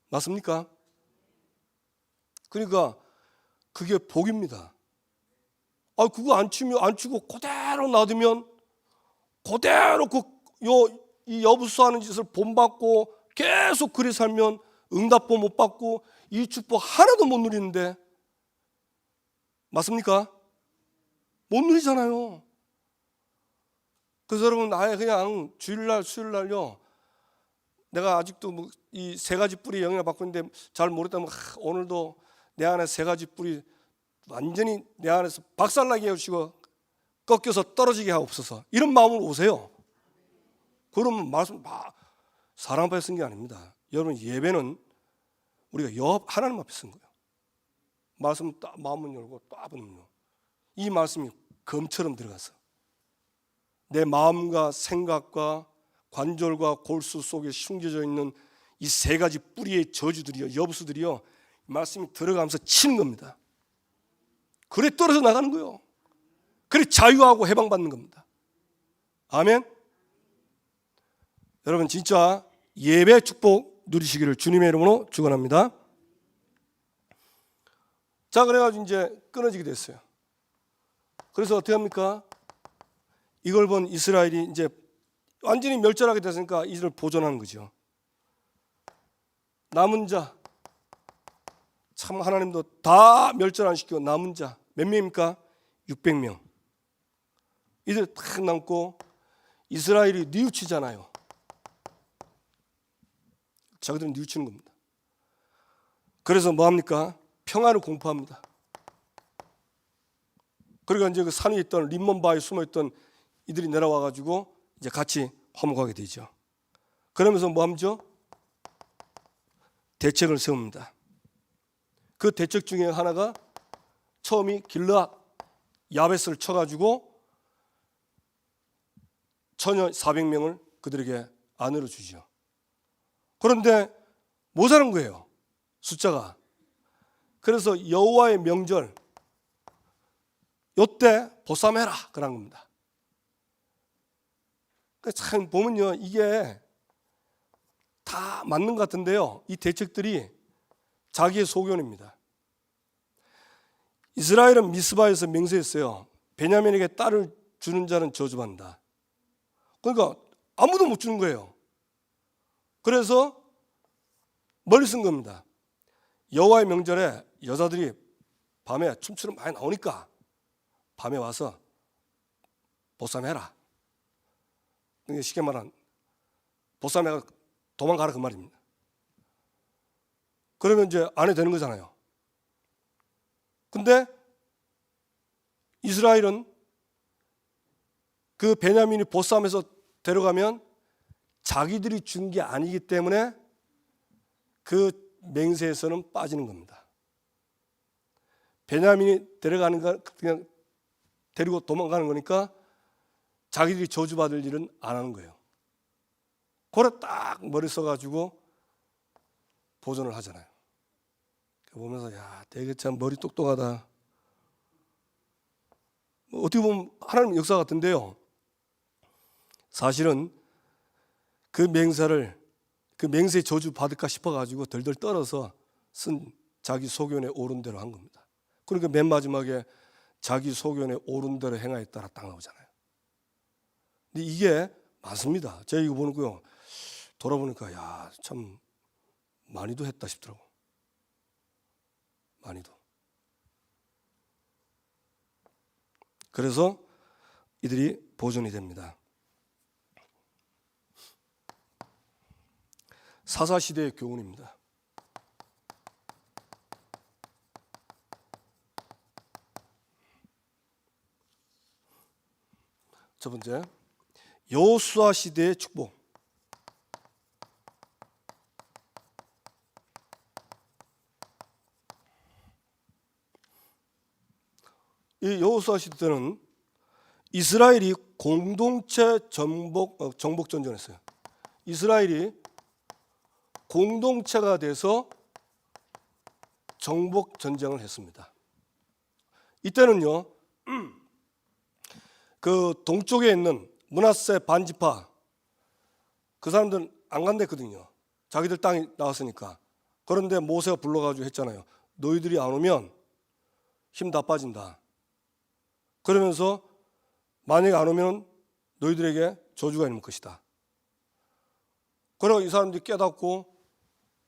맞습니까? 그러니까 그게 복입니다. 그거 안 치고 그대로 놔두면 그대로 이 여부수 하는 짓을 본받고 계속 그리 살면 응답도 못 받고 이 축복 하나도 못 누리는데, 맞습니까? 못 누리잖아요. 그래서 여러분, 아예 그냥 주일날 수요일날요, 내가 아직도 이 세 가지 뿌리 영향을 받고 있는데 잘 모르다면 오늘도 내 안에 세 가지 뿌리 완전히 내 안에서 박살나게 해주시고 꺾여서 떨어지게 하옵소서, 이런 마음으로 오세요. 그러면 말씀 사람 앞에 쓴 게 아닙니다. 여러분, 예배는 우리가 하나님 앞에 쓴 거예요. 말씀 딱 마음문 열고 따보면요, 이 말씀이 검처럼 들어가서 내 마음과 생각과 관절과 골수 속에 숨겨져 있는 이 세 가지 뿌리의 저주들이요, 여부수들이요, 말씀이 들어가면서 치는 겁니다. 그래 떨어져 나가는 거예요. 그래 자유하고 해방받는 겁니다. 아멘. 여러분, 진짜 예배 축복 누리시기를 주님의 이름으로 축원합니다. 자, 그래가지고 이제 끊어지게 됐어요. 그래서 어떻게 합니까? 이걸 본 이스라엘이 이제 완전히 멸절하게 됐으니까 이들을 보존하는 거죠. 남은 자, 참 하나님도 다 멸절 안 시키고 남은 자 몇 명입니까? 600명. 이들 딱 남고 이스라엘이 뉘우치잖아요. 자기들은 뉘우치는 겁니다. 그래서 뭐 합니까? 평화를 공포합니다. 그러니까 이제 그 산 위에 있던 림몬바에 숨어 있던 이들이 내려와 가지고 이제 같이 화목하게 되죠. 그러면서 뭐 하죠? 대책을 세웁니다. 그 대책 중에 하나가 처음이 길르앗 야베스를 쳐가지고 처녀 400명을 그들에게 아내로 주죠. 그런데 모자란 거예요, 숫자가. 그래서 여호와의 명절 요때 보쌈해라 그런 겁니다. 참 보면요, 이게 다 맞는 것 같은데요, 이 대책들이 자기의 소견입니다. 이스라엘은 미스바에서 맹세했어요. 베냐민에게 딸을 주는 자는 저주받는다. 그러니까 아무도 못 주는 거예요. 그래서 멀리 쓴 겁니다. 여호와의 명절에 여자들이 밤에 춤추러 많이 나오니까 밤에 와서 보쌈해라. 쉽게 말하면 보쌈해가 도망가라 그 말입니다. 그러면 이제 안 해도 되는 거잖아요. 근데 이스라엘은 그 베냐민이 보쌈해서 데려가면 자기들이 준 게 아니기 때문에 그 맹세에서는 빠지는 겁니다. 베냐민이 데려가는 거 그냥 데리고 도망가는 거니까 자기들이 저주받을 일은 안 하는 거예요. 그래 딱 머리 써가지고 보존을 하잖아요. 보면서 야, 되게 참 머리 똑똑하다. 어떻게 보면 하나님 역사 같은데요, 사실은 그 맹세 저주 받을까 싶어가지고 덜덜 떨어서 쓴 자기 소견에 옳은 대로 한 겁니다. 그러니까 맨 마지막에 자기 소견에 옳은 대로 행하였다라 딱 나오잖아요. 근데 이게 맞습니다. 제가 이거 보는 거요, 돌아보니까 야, 참 많이도 했다 싶더라고. 많이도. 그래서 이들이 보존이 됩니다. 사사시대의 교훈입니다. 첫 번째, 여호수아 시대의 축복. 이 여호수아 시대 때는 이스라엘이 공동체 정복 전쟁했어요. 이스라엘이 공동체가 돼서 정복 전쟁을 했습니다. 이때는요, 그 동쪽에 있는 므낫세 반지파 그 사람들은 안 간댔거든요. 자기들 땅이 나왔으니까. 그런데 모세가 불러가지고 했잖아요. 너희들이 안 오면 힘 다 빠진다. 그러면서 만약에 안 오면 너희들에게 저주가 있는 것이다. 그러고 이 사람들이 깨닫고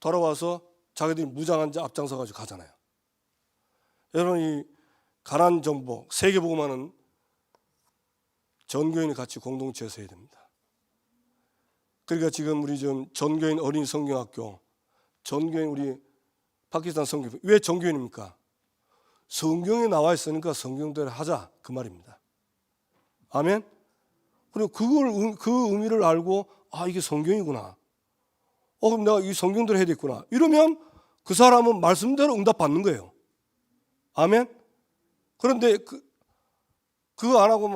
돌아와서 자기들이 무장한 자 앞장서 가지고 가잖아요. 여러분, 이 가난 정복, 세계복음화는 전교인이 같이 공동체에서 해야 됩니다. 그러니까 지금 우리 지금 전교인 어린이 성경학교, 전교인 우리 파키스탄 성교, 왜 전교인입니까? 성경에 나와 있으니까 성경대로 하자, 그 말입니다. 아멘. 그리고 그 의미를 알고, 아, 이게 성경이구나. 그럼 내가 이 성경대로 해야 되겠구나. 이러면 그 사람은 말씀대로 응답받는 거예요. 아멘. 그런데 그거 안 하고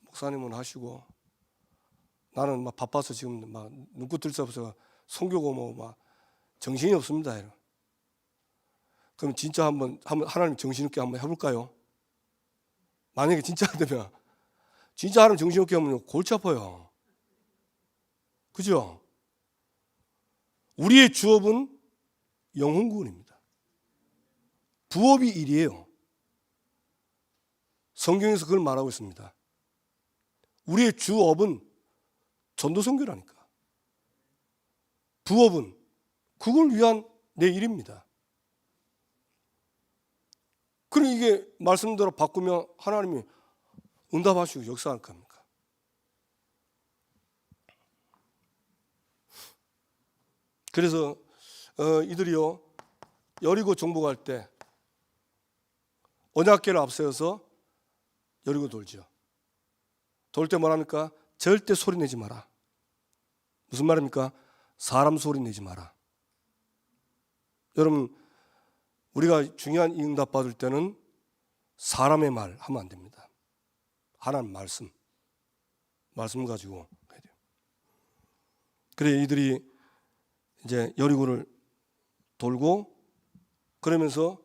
목사님은 하시고 나는 바빠서 지금 눈꽃 들 새 없어서 성교고 정신이 없습니다. 그럼 진짜 한번 하나님 정신없게 한번 해볼까요? 만약에 진짜 안 되면, 진짜 하나님 정신없게 하면 골치 아파요. 그죠? 우리의 주업은 영혼구원입니다. 부업이 일이에요. 성경에서 그걸 말하고 있습니다. 우리의 주업은 전도선교라니까. 부업은 그걸 위한 내 일입니다. 그럼 이게 말씀대로 바꾸면 하나님이 응답하시고 역사할 겁니까? 그래서 이들이요, 여리고 정복할 때 언약궤를 앞세워서 여리고 돌죠. 돌 때 뭐랍니까? 절대 소리 내지 마라. 무슨 말입니까? 사람 소리 내지 마라. 여러분, 우리가 중요한 이 응답 받을 때는 사람의 말 하면 안 됩니다. 하나님 말씀 가지고 해야 돼요. 그래, 이들이 이제 여리고를 돌고, 그러면서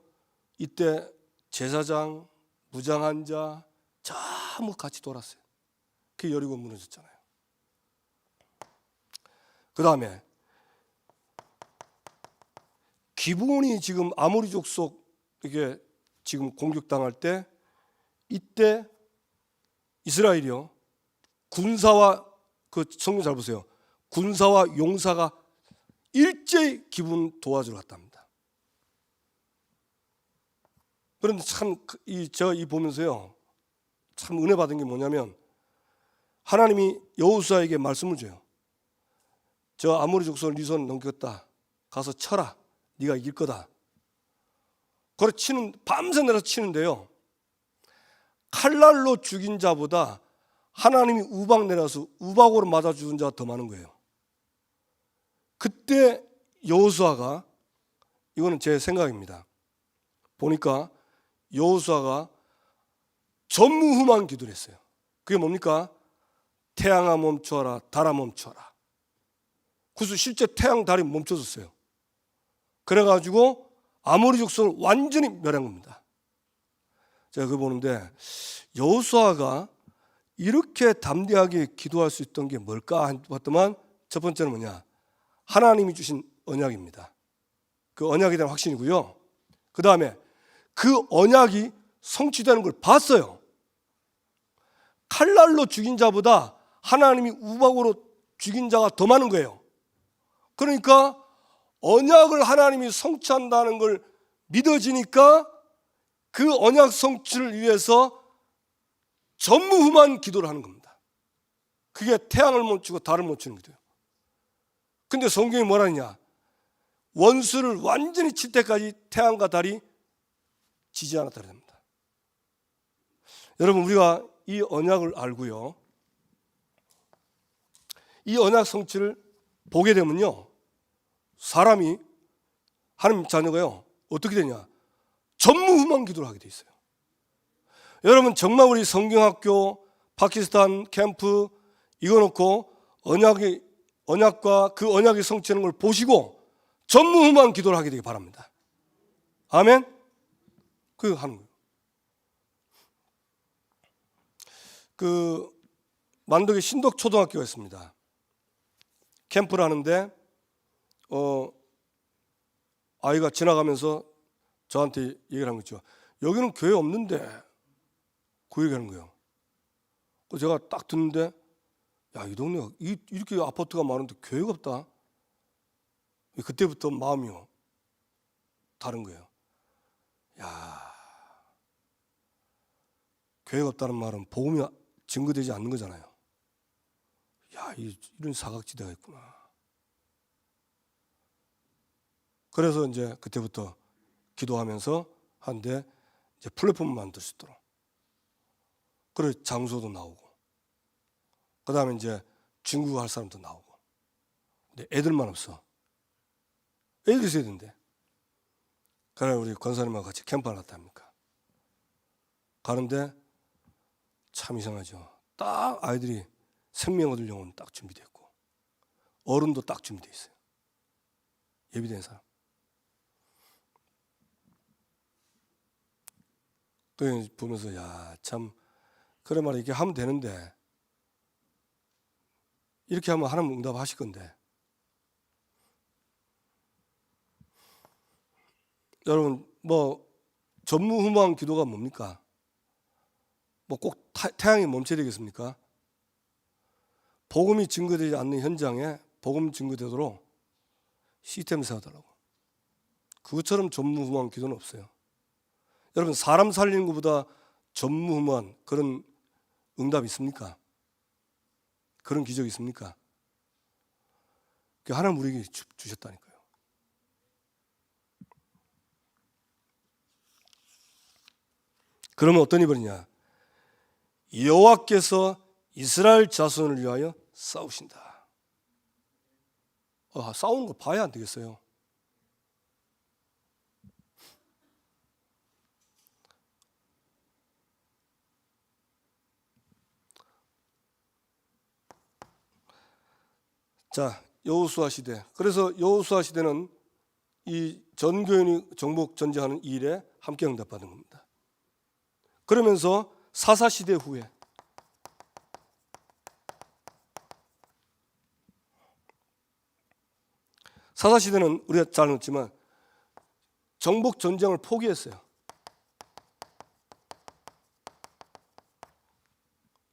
이때 제사장, 무장한 자 전부 같이 돌았어요. 그 여리고 무너졌잖아요. 그 다음에 기브온이 지금 아모리 족속 이게 지금 공격당할 때, 이때 이스라엘이요, 군사와, 그 성경 잘 보세요, 군사와 용사가 일제히 기브온 도와주러 갔답니다. 그런데 참 제가 이 보면서요, 참 은혜 받은 게 뭐냐면, 하나님이 여호수아에게 말씀을 줘요. 저 아모리 족속을 네 손 넘겼다, 가서 쳐라, 네가 이길 거다. 그래 밤새 내려서 치는데요, 칼날로 죽인 자보다 하나님이 우박 내려서 우박으로 맞아 죽은 자가 더 많은 거예요. 그때 여호수아가, 이거는 제 생각입니다, 보니까 여호수아가 전무후무한 기도를 했어요. 그게 뭡니까? 태양아 멈춰라, 달아 멈춰라. 그래서 실제 태양, 달이 멈춰졌어요. 그래가지고 아모리 족속을 완전히 멸한 겁니다. 제가 그거 보는데, 여호수아가 이렇게 담대하게 기도할 수 있던 게 뭘까 봤더만, 첫 번째는 뭐냐? 하나님이 주신 언약입니다. 그 언약에 대한 확신이고요. 그 다음에 그 언약이 성취되는 걸 봤어요. 칼날로 죽인 자보다 하나님이 우박으로 죽인 자가 더 많은 거예요. 그러니까 언약을 하나님이 성취한다는 걸 믿어지니까 그 언약 성취를 위해서 전무후무한 기도를 하는 겁니다. 그게 태양을 멈추고 달을 멈추는 기도예요. 근데 성경이 뭐라냐? 원수를 완전히 칠 때까지 태양과 달이 지지 않았다 그럽니다. 여러분, 우리가 이 언약을 알고요, 이 언약 성취를 보게 되면요, 사람이, 하나님 자녀가요, 어떻게 되냐? 전무후무한 기도를 하게 돼 있어요. 여러분, 정말 우리 성경학교, 파키스탄 캠프 이거 놓고 언약과 그 언약이 성취하는 걸 보시고 전무후무한 기도를 하게 되기 바랍니다. 아멘? 그거 하는 거예요. 그 만덕에 신덕초등학교가 있습니다. 캠프를 하는데 아이가 지나가면서 저한테 얘기를 한 거죠. 여기는 교회 없는데, 그 얘기하는 거예요. 그래서 제가 딱 듣는데, 야, 이 동네가 이렇게 아파트가 많은데 교회가 없다. 그때부터 마음이 다른 거예요. 야, 교회가 없다는 말은 복음이 증거되지 않는 거잖아요. 야, 이런 사각지대가 있구나. 그래서 이제 그때부터 기도하면서 한데 이제 플랫폼을 만들 수 있도록. 그래 장소도 나오고. 그다음에 이제 중국어 할 사람도 나오고. 근데 애들만 없어. 애들이 있어야 된대. 그래 우리 권사님하고 같이 캠프를 갔다 합니까? 가는데 참 이상하죠. 딱 아이들이 생명 얻을 영혼 딱 준비됐고 어른도 딱 준비되어 있어요. 예비된 사람. 그 보면서 야, 참 그래 말이야 이렇게 하면 되는데 이렇게 하면 하나님 응답하실 건데 여러분 뭐 전무후무한 기도가 뭡니까? 뭐 꼭 태양이 멈춰야 되겠습니까? 복음이 증거되지 않는 현장에 복음 증거되도록 시스템 세워달라고. 그것처럼 전무후무한 기도는 없어요. 여러분 사람 살리는 것보다 전무후무한 그런 응답 있습니까? 그런 기적이 있습니까? 하나님 우리에게 주셨다니까요. 그러면 어떤 일이 벌이냐? 여호와께서 이스라엘 자손을 위하여 싸우신다. 싸우는 거 봐야 안 되겠어요. 자, 여호수아 시대. 그래서 여호수아 시대는 이 전교인이 정복 전쟁하는 이 일에 함께 응답받은 겁니다. 그러면서 사사 시대 후에 사사 시대는 우리가 잘 알지만 정복 전쟁을 포기했어요.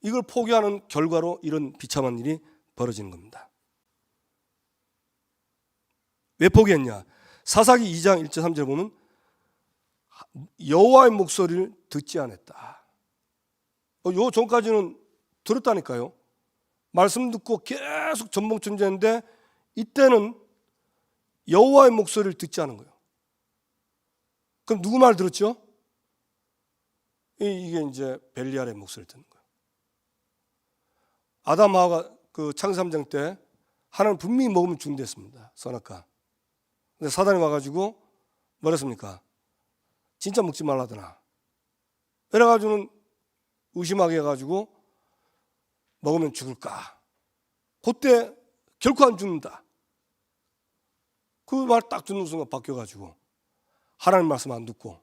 이걸 포기하는 결과로 이런 비참한 일이 벌어지는 겁니다. 왜 포기했냐? 사사기 2장 1절 3절 보면 여호와의 목소리를 듣지 않았다. 요 전까지는 들었다니까요. 말씀 듣고 계속 전복전쟁인데 이때는 여호와의 목소리를 듣지 않은 거예요. 그럼 누구 말 들었죠? 이게 이제 벨리알의 목소리를 듣는 거예요. 아담 하와가 그 창세 3장 때 하나님 분명히 먹으면 죽는댔습니다. 선악과. 근데 사단이 와가지고 뭐랬습니까? 진짜 먹지 말라더나. 이래가지고는 의심하게 해가지고 먹으면 죽을까? 그때 결코 안 죽는다. 그 말 딱 듣는 순간 바뀌어가지고 하나님 말씀 안 듣고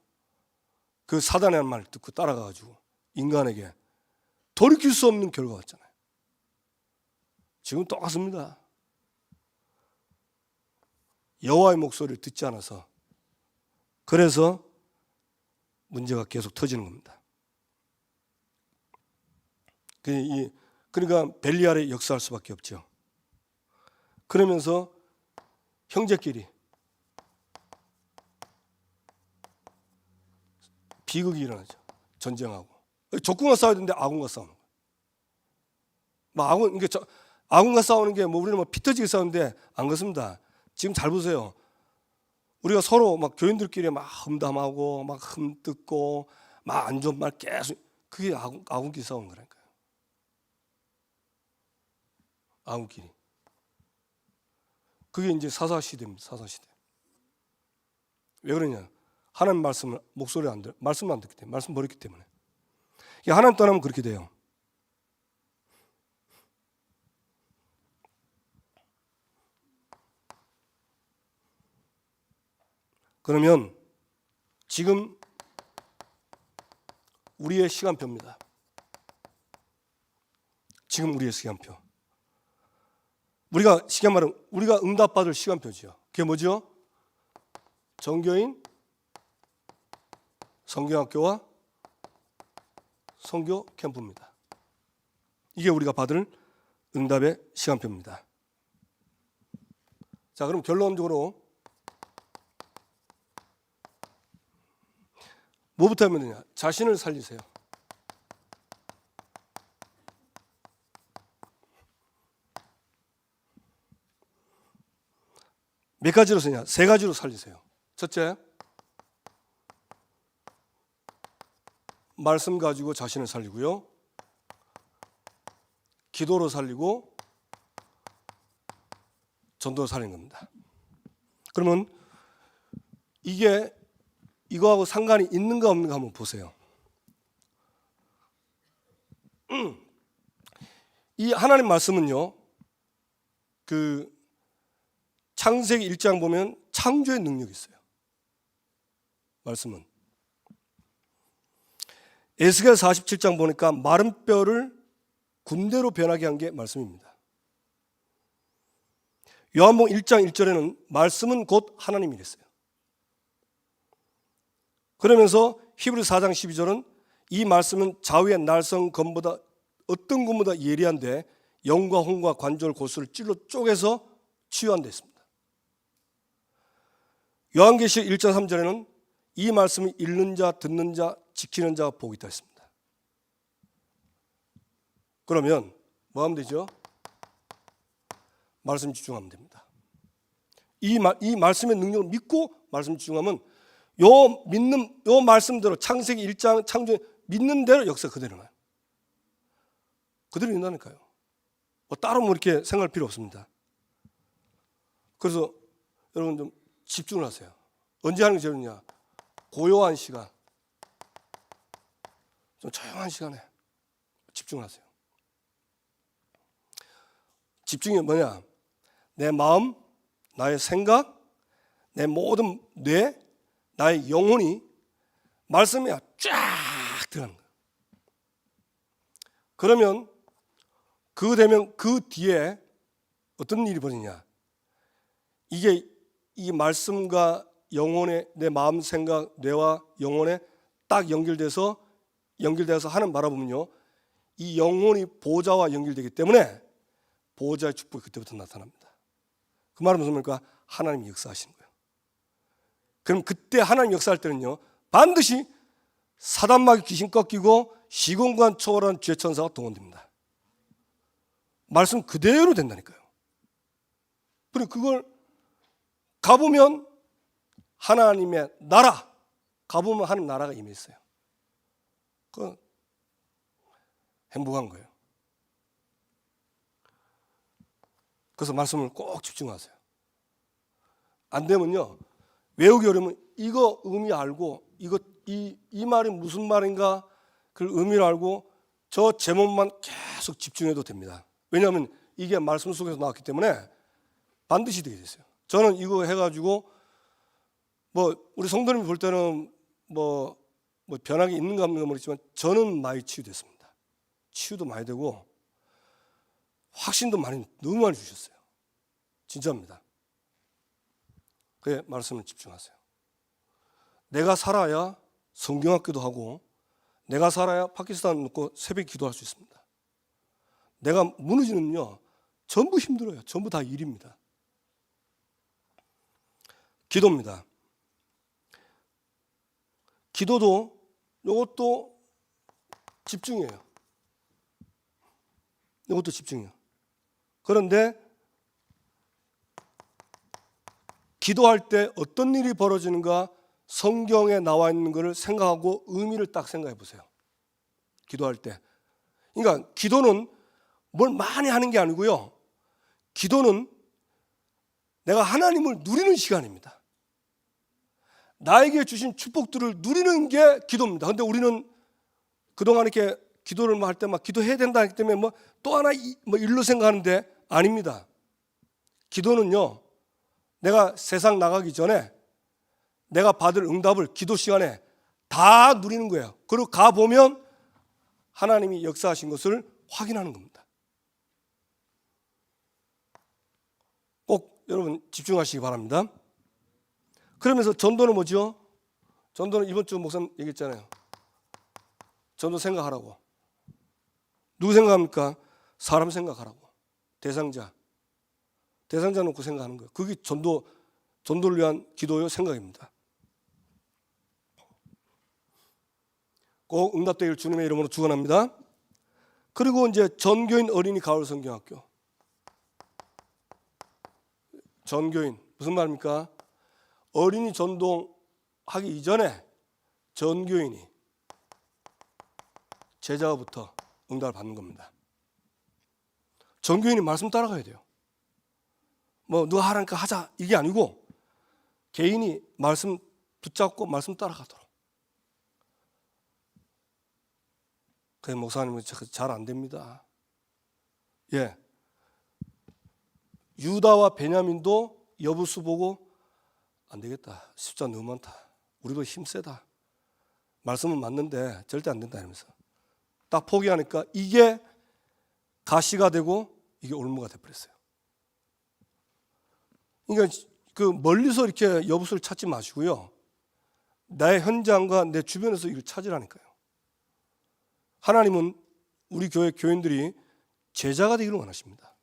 그 사단의 말 듣고 따라가가지고 인간에게 돌이킬 수 없는 결과가 왔잖아요. 지금 똑같습니다. 여호와의 목소리를 듣지 않아서 그래서 문제가 계속 터지는 겁니다. 그러니까 벨리알에 역사할 수밖에 없죠. 그러면서 형제끼리 비극이 일어나죠. 전쟁하고 적군과 싸워야 되는데 아군과 싸우는 거예요. 아군과 싸우는 게 우리는 피 터지게 싸우는데 안 그렇습니다. 지금 잘 보세요. 우리가 서로 교인들끼리 험담하고 흠뜯고 안 좋은 말 계속 그게 아군끼리 싸우는 거라니까요. 아군끼리. 그게 이제 사사 시대입니다. 사사 시대. 왜 그러냐? 하나님 말씀을 목소리 안 말씀 안 듣기 때문에 말씀 버렸기 때문에. 하나님 떠나면 그렇게 돼요. 그러면 지금 우리의 시간표입니다. 지금 우리의 시간표. 우리가 시간 말은 우리가 응답받을 시간표죠. 그게 뭐죠? 전교인, 성경학교와 선교 캠프입니다. 이게 우리가 받을 응답의 시간표입니다. 자, 그럼 결론적으로 뭐부터 하면 되냐? 자신을 살리세요. 몇 가지로 쓰냐? 세 가지로 살리세요. 첫째, 말씀 가지고 자신을 살리고요. 기도로 살리고 전도로 살리는 겁니다. 그러면 이게 이거하고 상관이 있는가 없는가 한번 보세요. 이 하나님 말씀은요, 그 창세기 1장 보면 창조의 능력이 있어요. 말씀은 에스겔 47장 보니까 마른 뼈를 군대로 변하게 한 게 말씀입니다. 요한복음 1장 1절에는 말씀은 곧 하나님이랬어요. 그러면서 히브리 4장 12절은 이 말씀은 좌우의 날성 검보다 어떤 검보다 예리한데 영과 혼과 관절 고수를 찔러 쪼개서 치유한 데 있습니다. 요한계시 1장 3절에는 이 말씀이 읽는 자, 듣는 자, 지키는 자가 복이 있다 했습니다. 그러면 뭐 하면 되죠? 말씀 집중하면 됩니다. 이 말씀의 능력을 믿고 말씀 집중하면 요 말씀대로 창세기 1장 창조에 믿는 대로 역사 그대로 나요. 그대로 있다니까요. 뭐 따로 뭐 이렇게 생각할 필요 없습니다. 그래서 여러분 좀 집중을 하세요. 언제 하는 게 좋으냐? 고요한 시간, 좀 조용한 시간에 집중을 하세요. 집중이 뭐냐? 내 마음, 나의 생각, 내 모든 뇌, 나의 영혼이 말씀에 쫙 들어가는 거예요. 그러면 그 뒤에 어떤 일이 벌어지냐? 이게 이 말씀과 영혼의 내 마음, 생각, 뇌와 영혼에 딱 연결돼서 하나님 바라보면요, 이 영혼이 보좌와 연결되기 때문에 보좌의 축복이 그때부터 나타납니다. 그 말은 무슨 말입니까? 하나님이 역사하시는 거예요. 그럼 그때 하나님 역사할 때는요, 반드시 사단마귀 귀신 꺾이고 시공간 초월한 죄천사가 동원됩니다. 말씀 그대로 된다니까요. 그리고 그걸 가보면 하나님의 나라, 가보면 하나님 나라가 임해 있어요. 그건 행복한 거예요. 그래서 말씀을 꼭 집중하세요. 안 되면요, 외우기 어려우면 이거 의미 알고 이 말이 무슨 말인가 그 의미를 알고 저 제목만 계속 집중해도 됩니다. 왜냐하면 이게 말씀 속에서 나왔기 때문에 반드시 되게 됐어요. 저는 이거 해가지고 뭐 우리 성도님이 볼 때는 뭐 변하게 있는가 없는가 모르겠지만 저는 많이 치유됐습니다. 치유도 많이 되고 확신도 너무 많이 주셨어요. 진짜입니다. 그의 말씀을 집중하세요. 내가 살아야 성경학교도 하고, 내가 살아야 파키스탄 놓고 새벽 기도할 수 있습니다. 내가 무너지면요, 전부 힘들어요. 전부 다 일입니다. 기도입니다. 기도도 이것도 집중이에요. 이것도 집중이에요. 그런데 기도할 때 어떤 일이 벌어지는가 성경에 나와 있는 것을 생각하고 의미를 딱 생각해 보세요. 기도할 때. 그러니까 기도는 뭘 많이 하는 게 아니고요. 기도는 내가 하나님을 누리는 시간입니다. 나에게 주신 축복들을 누리는 게 기도입니다. 그런데 우리는 그동안 이렇게 기도를 할 때 막 기도해야 된다 하기 때문에 뭐 또 하나 일로 생각하는데 아닙니다. 기도는요, 내가 세상 나가기 전에 내가 받을 응답을 기도 시간에 다 누리는 거예요. 그리고 가보면 하나님이 역사하신 것을 확인하는 겁니다. 꼭 여러분 집중하시기 바랍니다. 그러면서 전도는 뭐죠? 전도는 이번 주 목사님 얘기했잖아요. 전도 생각하라고. 누구 생각합니까? 사람 생각하라고. 대상자. 대상자 놓고 생각하는 거예요. 그게 전도를 위한 기도요 생각입니다. 꼭 응답되길 주님의 이름으로 축원합니다. 그리고 이제 전교인 어린이 가을 성경학교. 전교인 무슨 말입니까? 어린이 전동하기 이전에 전교인이 제자부터 응답을 받는 겁니다. 전교인이 말씀 따라가야 돼요. 뭐 누가 하라니까 하자 이게 아니고 개인이 말씀 붙잡고 말씀 따라가도록. 그 목사님은 잘 안 됩니다. 예, 유다와 베냐민도 여부수 보고 안 되겠다. 숫자 너무 많다. 우리도 힘세다. 말씀은 맞는데 절대 안 된다 이러면서 딱 포기하니까 이게 가시가 되고 이게 올무가 돼버렸어요. 그러니까 그 멀리서 이렇게 여부수를 찾지 마시고요. 나의 현장과 내 주변에서 이걸 찾으라니까요. 하나님은 우리 교회 교인들이 제자가 되기를 원하십니다.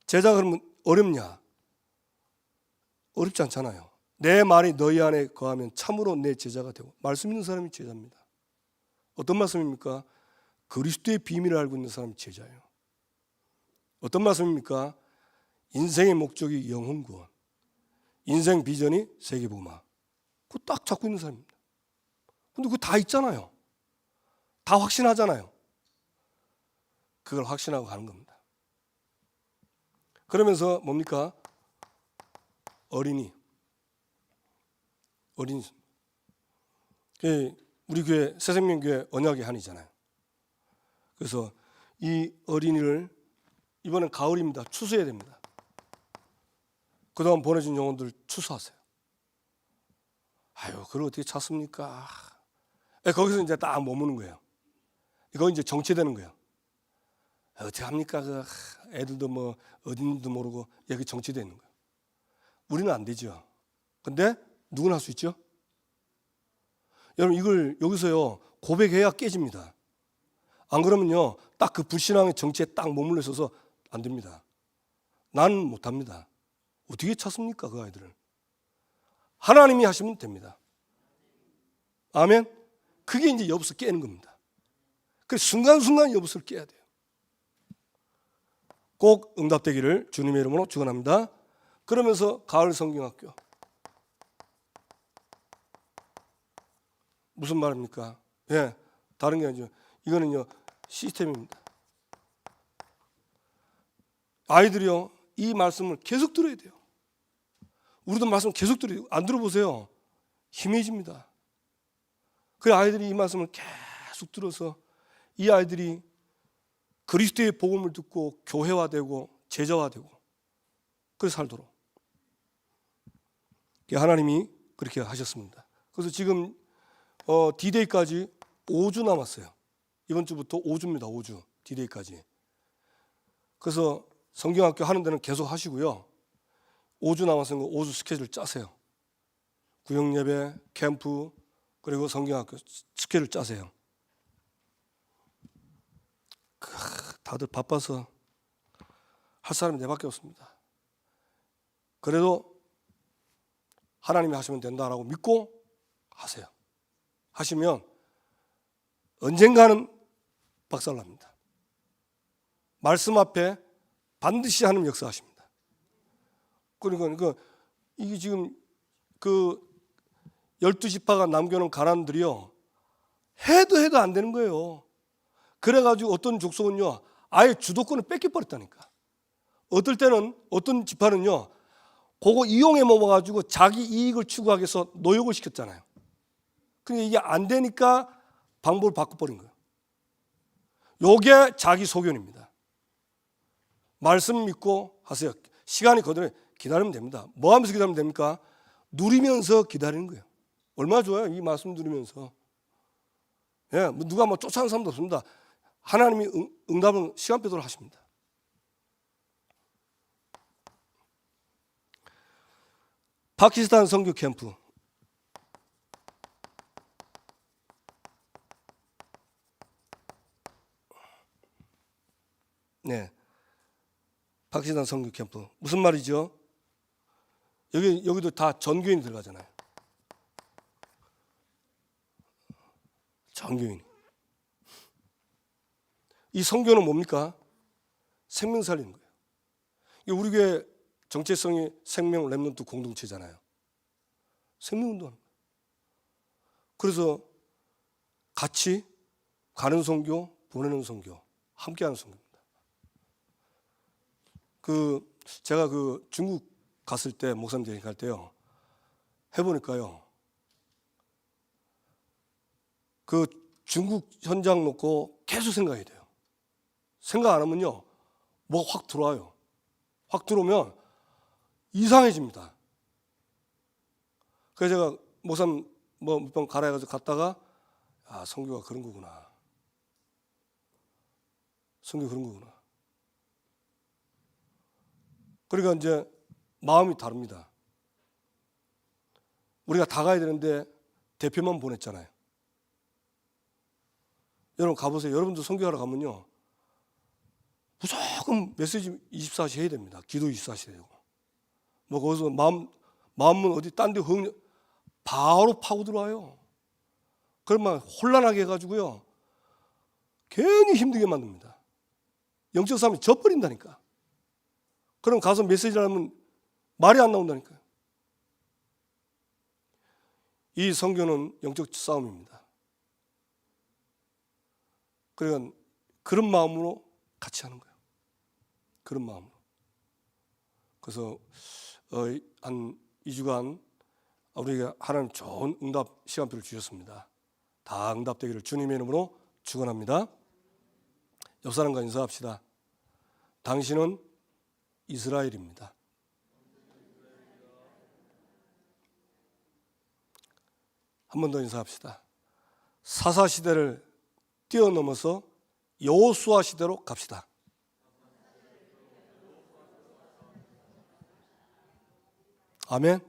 제자가 그러면 어렵냐? 어렵지 않잖아요. 내 말이 너희 안에 거하면 참으로 내 제자가 되고. 말씀 있는 사람이 제자입니다. 어떤 말씀입니까? 그리스도의 비밀을 알고 있는 사람이 제자예요. 어떤 말씀입니까? 인생의 목적이 영혼 구원, 인생 비전이 세계복음화. 그거 딱 잡고 있는 사람입니다. 근데 그거 다 있잖아요. 다 확신하잖아요. 그걸 확신하고 가는 겁니다. 그러면서 뭡니까? 어린이. 우리 교회 새생명교회 언약의 한이잖아요. 그래서 이 어린이를 이번엔 가을입니다. 추수해야 됩니다. 그동안 보내준 영혼들 추수하세요. 아유, 그걸 어떻게 찾습니까? 거기서 이제 딱 머무는 거예요. 이거 이제 정체되는 거예요. 어떻게 합니까? 그 애들도 뭐 어딘지도 모르고 여기 정체되어 있는 거예요. 우리는 안 되죠. 근데 누구나 할 수 있죠. 여러분 이걸 여기서요 고백해야 깨집니다. 안 그러면요 딱 그 불신앙의 정체에 딱 머물러 있어서 안 됩니다. 나는 못합니다. 어떻게 찾습니까 그 아이들을? 하나님이 하시면 됩니다. 아멘. 그게 이제 여부서 깨는 겁니다. 그래서 순간순간 여부서를 깨야 돼요. 꼭 응답되기를 주님의 이름으로 축원합니다. 그러면서 가을 성경학교. 무슨 말입니까? 예, 다른 게 아니죠. 이거는요 시스템입니다. 아이들이요 이 말씀을 계속 들어야 돼요. 우리도 말씀을 계속 들어야 돼요. 안 들어보세요. 희미해집니다. 그 아이들이 이 말씀을 계속 들어서 이 아이들이 그리스도의 복음을 듣고 교회화되고 제자화되고 그래서 살도록 하나님이 그렇게 하셨습니다. 그래서 지금 D-Day까지 5주 남았어요. 이번 주부터 5주입니다. 5주 D-Day까지. 그래서 성경학교 하는 데는 계속 하시고요. 5주 남았으니까 5주 스케줄 짜세요. 구역예배, 캠프 그리고 성경학교 스케줄 짜세요. 다들 바빠서 할 사람이 내밖에 없습니다. 그래도 하나님이 하시면 된다라고 믿고 하세요. 하시면 언젠가는 박살납니다. 말씀 앞에 반드시 하나님 역사하십니다. 그러니까 이게 지금 그 12지파가 남겨놓은 가난들이요 해도 안 되는 거예요. 그래가지고 어떤 족속은요 아예 주도권을 뺏겨버렸다니까. 어떨 때는 어떤 지파는요 그거 이용해 먹어가지고 자기 이익을 추구하기 위해서 노역을 시켰잖아요. 근데 이게 안 되니까 방법을 바꿔버린 거예요. 요게 자기 소견입니다. 말씀 믿고 하세요. 시간이 거들어 기다리면 됩니다. 뭐 하면서 기다리면 됩니까? 누리면서 기다리는 거예요. 얼마나 좋아요 이 말씀 누리면서. 예, 누가 뭐 쫓아가는 사람도 없습니다. 하나님이 응답은 시간표대로 하십니다. 파키스탄 선교 캠프. 네, 박시단 선교 캠프. 무슨 말이죠? 여기도 다 전교인이 들어가잖아요. 전교인. 이 선교는 뭡니까? 생명 살리는 거예요. 우리 교회 정체성이 생명 렘넌트 공동체잖아요. 생명운동하는 거예요. 그래서 같이 가는 선교, 보내는 선교, 함께하는 선교입니다. 제가 중국 갔을 때 목사님 갈 때요, 해보니까요, 중국 현장 놓고 계속 생각해야 돼요. 생각 안 하면요, 뭐가 확 들어와요. 확 들어오면 이상해집니다. 그래서 제가 목사님 몇 번 가라 해가지고 갔다가, 아, 선교가 그런 거구나. 선교 그런 거구나. 그러니까 이제 마음이 다릅니다. 우리가 다 가야 되는데 대표만 보냈잖아요. 여러분 가보세요. 여러분도 선교하러 가면요, 무조건 메시지 24시 해야 됩니다. 기도 24시 되고. 뭐 거기서 마음은 어디 딴 데 바로 파고 들어와요. 그러면 혼란하게 해가지고요, 괜히 힘들게 만듭니다. 영적 싸움이 져버린다니까. 그럼 가서 메시지를 하면 말이 안 나온다니까요. 이 선교는 영적 싸움입니다. 그러니까 그런 마음으로 같이 하는 거예요. 그런 마음으로. 그래서 한 2주간 우리가 하나님 좋은 응답 시간표를 주셨습니다. 다 응답되기를 주님의 이름으로 축원합니다. 옆 사람과 인사합시다. 당신은 이스라엘입니다. 한 번 더 인사합시다. 사사 시대를 뛰어넘어서 여호수아 시대로 갑시다. 아멘.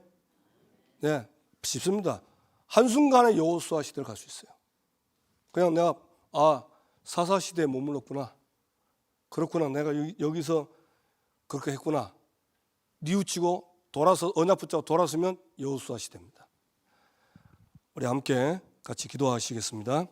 네, 쉽습니다. 한순간에 여호수아 시대를 갈 수 있어요. 그냥 내가 사사 시대에 머물렀구나. 그렇구나. 내가 여기서 그렇게 했구나. 뉘우치고 돌아서 언약 붙잡고 돌아서면 여호수아 시대입니다. 우리 함께 같이 기도하시겠습니다.